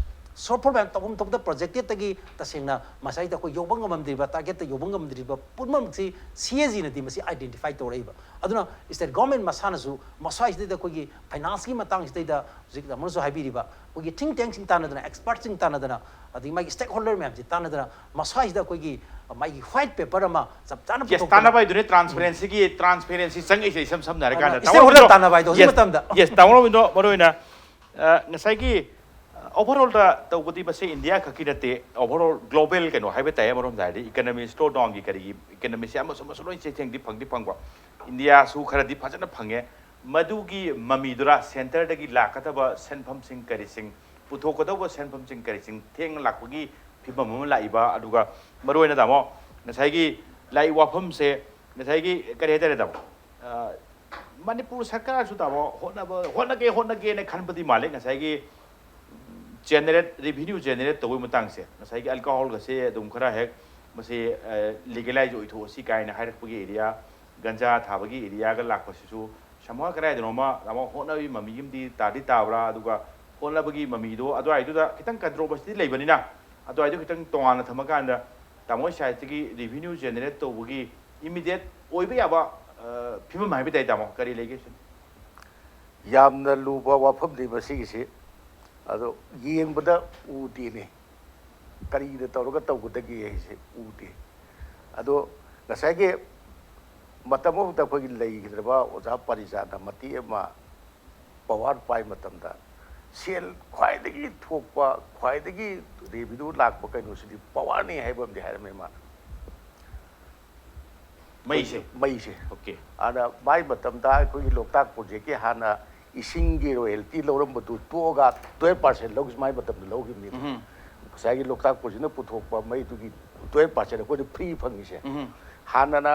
shortfall ban togum tog da project te gi tasengna masai da koi yobang ngam dri ba target te yobang ngam dri ba punmam si CAG na di masi identify to rei ba aduna is that government masana su masai da koi gi finance gi matang iste da zik da monso habi ri ba koi gi think tank sing tan da expert sing tan da adi mai stakeholder me am ji tan da masai da koi gi mai white paper ma sab tan yes tana bai dune transparency sang ise sam na ka da stakeholder tan bai do matam da yes tawro bindo maroina ngasai gi overall da tawgudi base india khakirate overall global keno haibe tai marom da economy slow down gi kari economy se am so loi che theng di phangwa india su khara di phajana phange madu gi mami dura center da gi lakata ba senpham sing kari sing puthokada ba senpham sing kari sing theng lakgi phibam ma laiba aduga maroina da mo ngasai gi lai wafam se ngasai gi kari heta da manipur sarkar su da mo hona ge ne khanpadi male ngasai gi generate revenue generate to matang se ngasai gi alcohol ga se dum khara hek mase legalize oi tho si kai na hairak pagi area ganja thabagi area ga lakpa su samwa kara de noma ramo hona bi mami gim di tadi tabra aduga hona bagi mami do adu ai du da kitang controversy leibani na adu ai du kitang tongan thamakan da tamoi sai gi revenue generate to bagi immediate oi ba ya ba phima mai bi dai tamo kari lege yamna luba wafam di basi si ado yengbada uti ne kari da tawra ga tawgu da gi se uti ado ngasai ge matamo ta ko gi lei gidra oja parisa da mati ma power pai matam da sel khwai da gi thokpa khwai da gi revenue lak pa kai no si power ne hai bam de har me ma mai se okay ada bai matam da ko gi loktak project ki hana isingi royalty loram batu toga 12% logs mai batam logim ni sagi loktak project na puthok pa mai tu gi 12% ko free phangi se hanana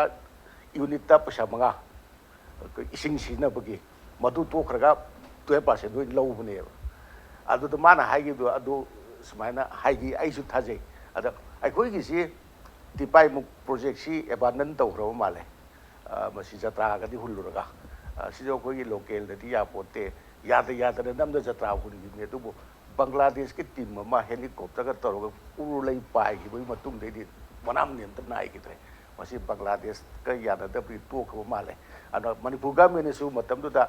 unit ta pasa manga ising sina bagi madu to khraga 12% do low bune adu to mana hai gi do adu smaina hai gi ai su thaje ada ai koi gi si tipai mu project si abanan to ro male masi jatra ga di huluraga sijo ko gi local da ti ya pote yada nam da jatra hu ni ne tu bangladesh ki team ma helicopter ga tor ga uru lai pai gi boi matung de di manam nem ta nai ki tre masi bangladesh ka yada da pri to ko male ana manipur ga me ne su matam tu da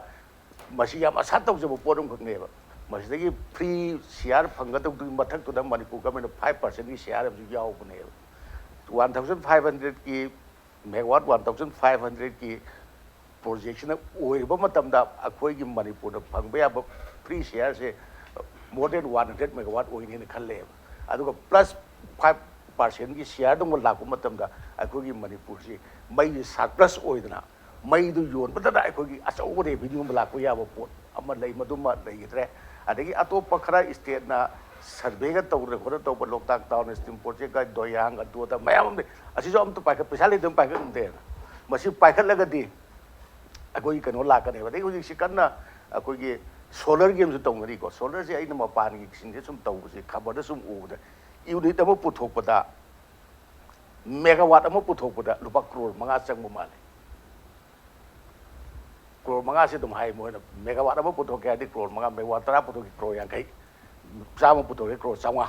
masi ya ma sa tau jo po dum khak ne ba masi gi free share phang ga tu mathak tu da manipur ga me 5% gi share ju yaw bu ne 1500 ki megawatt 1500 ki projection oi ba matam da akhoi gi manipur da phang ba ya free share se more than 100 megawatt oi ne khalle aduga plus 5% gi share dum la ku matam da akhoi gi manipur si mai surplus oi dana mai du yon ba da akhoi gi achau re video ma la ku ya ba pot ama lei maduma lei tre adagi atopa khara state na survey ga tawre khora tawpa loktak town steam project ga doyang atu ta mayam asi jo am to paika pesa le dum paika de masi paika laga di akoi kano la ka ne ba dei hu si kanna akoi gi solar game su tong ri ko solar se ai na ma pan gi sin se sum taw se khabar da sum u da unit ama puthok pada megawatt ama puthok pada lupa crore manga chang mo male crore manga se dum hai mo na megawatt ama puthok ka di crore manga megawatt tara puthok ki crore yang kai sama puthok ki crore sawa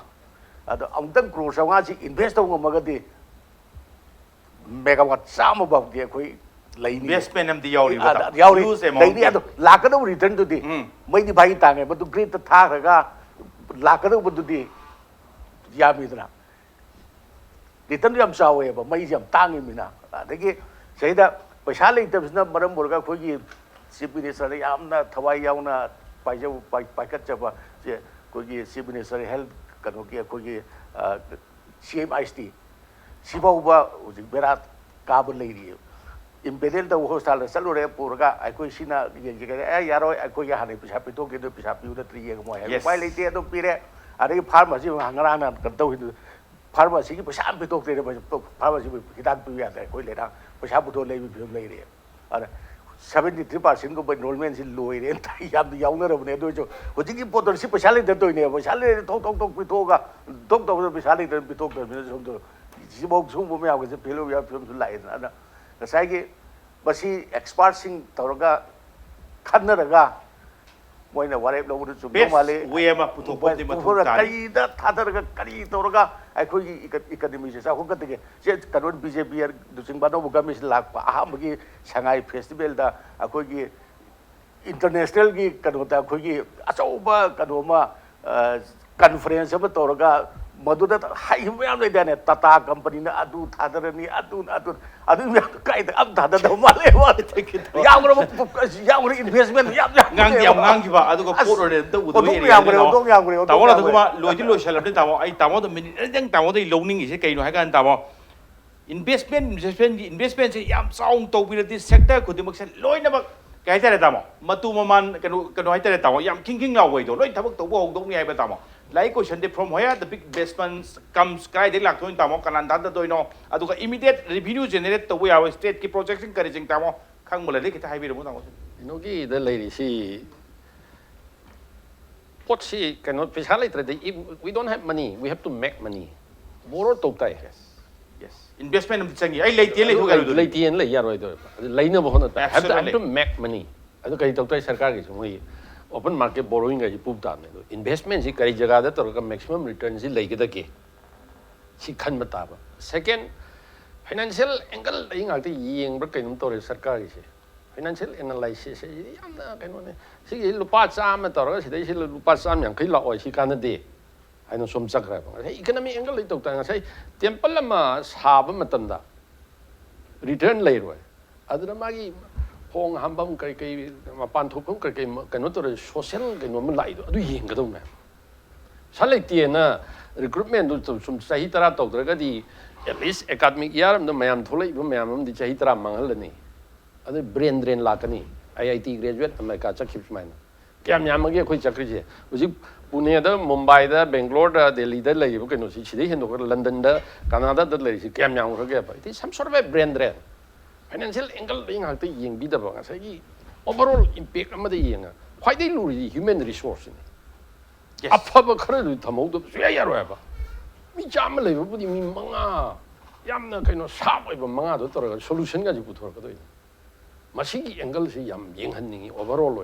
ado amtang crore sawa si invest tong ma ga di megawatt sama ba di khoi lai ni investment am di yauri ba yauri use lai amount ni ado lakado return to di mai di bai ta ngai ba tu grid ta tha ga lakado bu di ya mi dra return yam sawe ba mai jam tangi mina adagi seida paisa le tabsna maram borga khoi gi sipini sare yamna thawai yauna paijau paikat chaba je khoi gi sipini sare health kano ki khoi gi CMIST sibau ba uji berat kabul lei ri imperial da hospital salure purga ai sina ye yaro ai ya hane pisa pito ke do pisa piu da tri ye mo he pai le te do pire adagi pharmacy hangara na kan to pharmacy ki pisa pito te pharmacy hidan pu ya da koi le da pisa puto le bi le re ara 73% ko enrollment si loi re ta yam yaw na ro ne do jo hoji ki potol si pisa le do ne pisa le tok pito ga tok pisa le pito ga ne so do si bok sung bo me ya ke pelo ya film su lai na sai ki basi expert sing toroga khanna raga moina warep lo bu chu male we ma puthok pop di ma thu ta kai da thadar ga kari toroga ai khoi economy se sa ho kat ke se kanon BJP er dusing bano bu gamis lak pa aham gi shanghai festival da akoi gi international gi kanota khoi gi achau ba kanoma conference ba toroga Maduda hai mayam le dane Tata company na adu thadarani adu kai da am thada da male wa yang investment ngang ki ba adu ko poro ne da udu eri ta wala da kuma loji lo shalap ne ta mo ai ta mo da min dang ta mo da loning ise kai no ha kan ta mo investment se yam saung to bi di sector ko dimak se loi na ba kai ta ta mo matu maman kanu hai ta ta mo yam king law wei do loi thabak to bo dong ngai ba ta mo like question from where the big investments comes kai de lak toin tamo kanan dan da toino aduga immediate revenue generate to we our state ki projects encouraging tamo khang mole le kita hai bi ro tamo no ki the lady si pot si cannot specially trade if we don't have money we have to make money borrow to tai yes investment am changi ai lei tien le thoga lei tien le ya roi do lei na bo na have to make money adu kai to tai sarkar ki moi open market borrowing is pup da ne investment si kari jaga da tor ka maximum return si lai da ke si khan bata ba second financial angle lai ngak ti yeng bra kai num tor sarkar si financial analysis yam na kai no ne si lupa cham ma tor si dai si lupa cham yang kai la oi si kan de ai no som chak ra ba economy angle lai tok ta sai temple ma sa ba matam da return lai roi aduna magi Hong Hambam kai mapan thopum kai kano to social kano ma lai do adu yeng ga do ma salai tie na recruitment do sum sahi tara to ga di at least academic year am mayam tholai bu mayam di sahi tara mangal ni adu brain drain la kani IIT graduate America chakip maina kyam nyam ge khoi chakri je uji Pune da Mumbai da Bangalore da Delhi da lai bu kano si chide hen do London da Canada da lai si kyam nyam ga ba it is some sort of a brain drain financial angle being out the ying bid of overall impact of the ying. Why they lose human resource? Yes, up a credit to mode of Sayareva. Me jamly would you mean manga? Yamna kind of sharp over manga or solution as you put her. Masiki angle say yam ying hunting overall.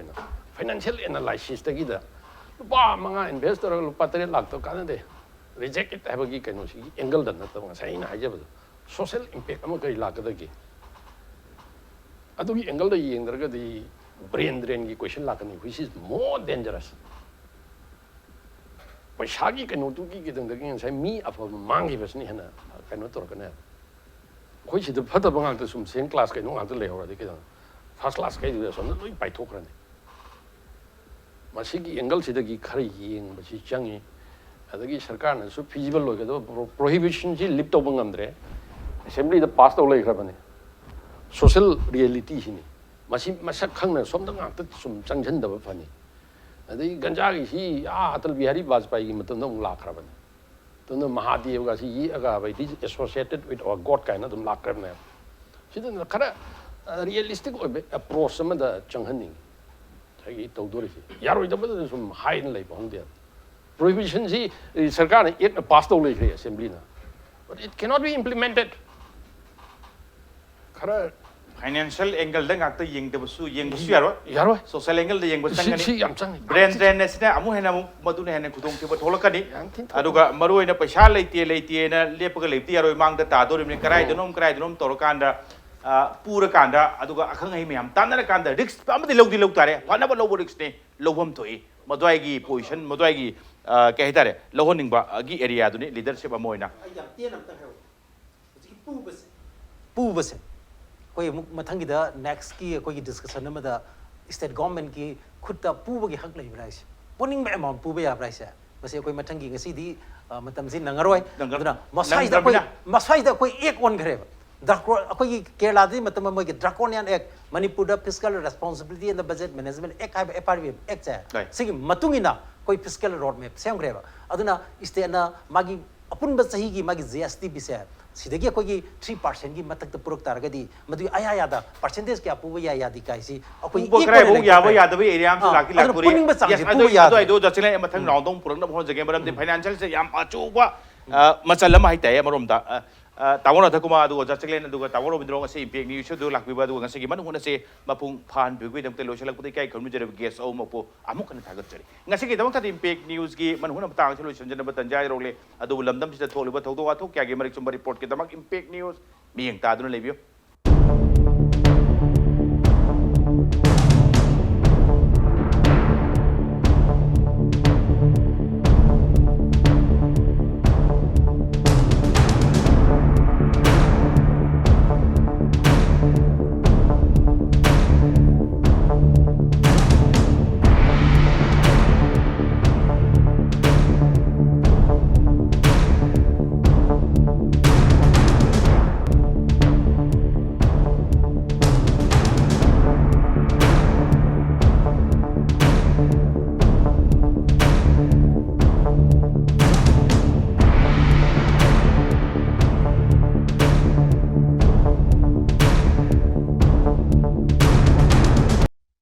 Financial analysis the gida. Ba manga investor patri lak to Canada. Reject it, have a geek and see angle than the saying I have social impact. I'm okay like the Adugi angle the ying the brain drain question lakani, which is more dangerous. But Shagi cannot do it and again say me of a monkey was Nihana, cannot talk an which is the Patabang to some same class can know how to lay already. First class can do something by token. Masiki angle said the carrying, but she's young. At the Sarkan, so feasible look at prohibition, she lipped over Andre. Assembly the past away. Social reality masak khangna somda ngakta sum changchan da phani adai ganja gi si atal bihari bajpai gi matam dong lakrabani to no mahadev ga si aga by this associated with our god kind dum lakrabna sidan khara realistic approach sama da changhaning thagi tawdori si yaroi da bada sum hain lai bong dia prohibition si sarkar ne ek pass to lai assembly na but it cannot be implemented khara financial angle dang akta yeng de busu yaro social angle de yeng bu sangani si yam chang brain drain ne sina amu hena madu ne hena kudong ke tholakani aduga maroi na paisa leite na lepaga leipti yaro mang da ta do rim karai denom torokanda pura kanda aduga akhang ai myam tanana kanda risk amadi log tare phana ba lobo risk ne lobam thoi madwai gi position madwai gi ke hitare lohoning ba gi area du ne leadership amoina yam tien am ta heu pu base कोई मथंगी दा नेक्स्ट की कोई डिस्कशन में दा स्टेट गवर्नमेंट की खुद दा पूब की हक लई ब्राइस पोनिंग में अमाउंट पूब या ब्राइस है बस कोई मथंगी ngasi di matam sin nangaroi aduna masai da koi ek on gare dakro koi kerala di matam mo ki draconian act manipur da fiscal responsibility and the budget management act hai FRB act hai sigi matungina koi fiscal road map sem gare aduna state na magi apun ba sahi gi magi GST bisa sidagi koi gi 3% gi matak da puruk taragadi madu aya da percentage kya pu ya ya di kai si koi krai bu ya da bi area am laki lakuri yes ado jachile mathang round puruk na bhon jage maram de financial se yam achu ba machalam hai tai marom da tawon Radhakumar adu jachile adu tawon Robindro ngasi impact news du lakbi ba du ngasi gi manung hona se mapung phan bigui dam te losalak pudi kai khonu jere guest o mapo amuk kan thagat jari ngasi gi damang ta impact news gi manung hona tang chilo sanjana batan jai role adu lamdam sita tholiba thodo wa thok kya gi marik chumba report ke damak impact news mi yang ta du na lebiyo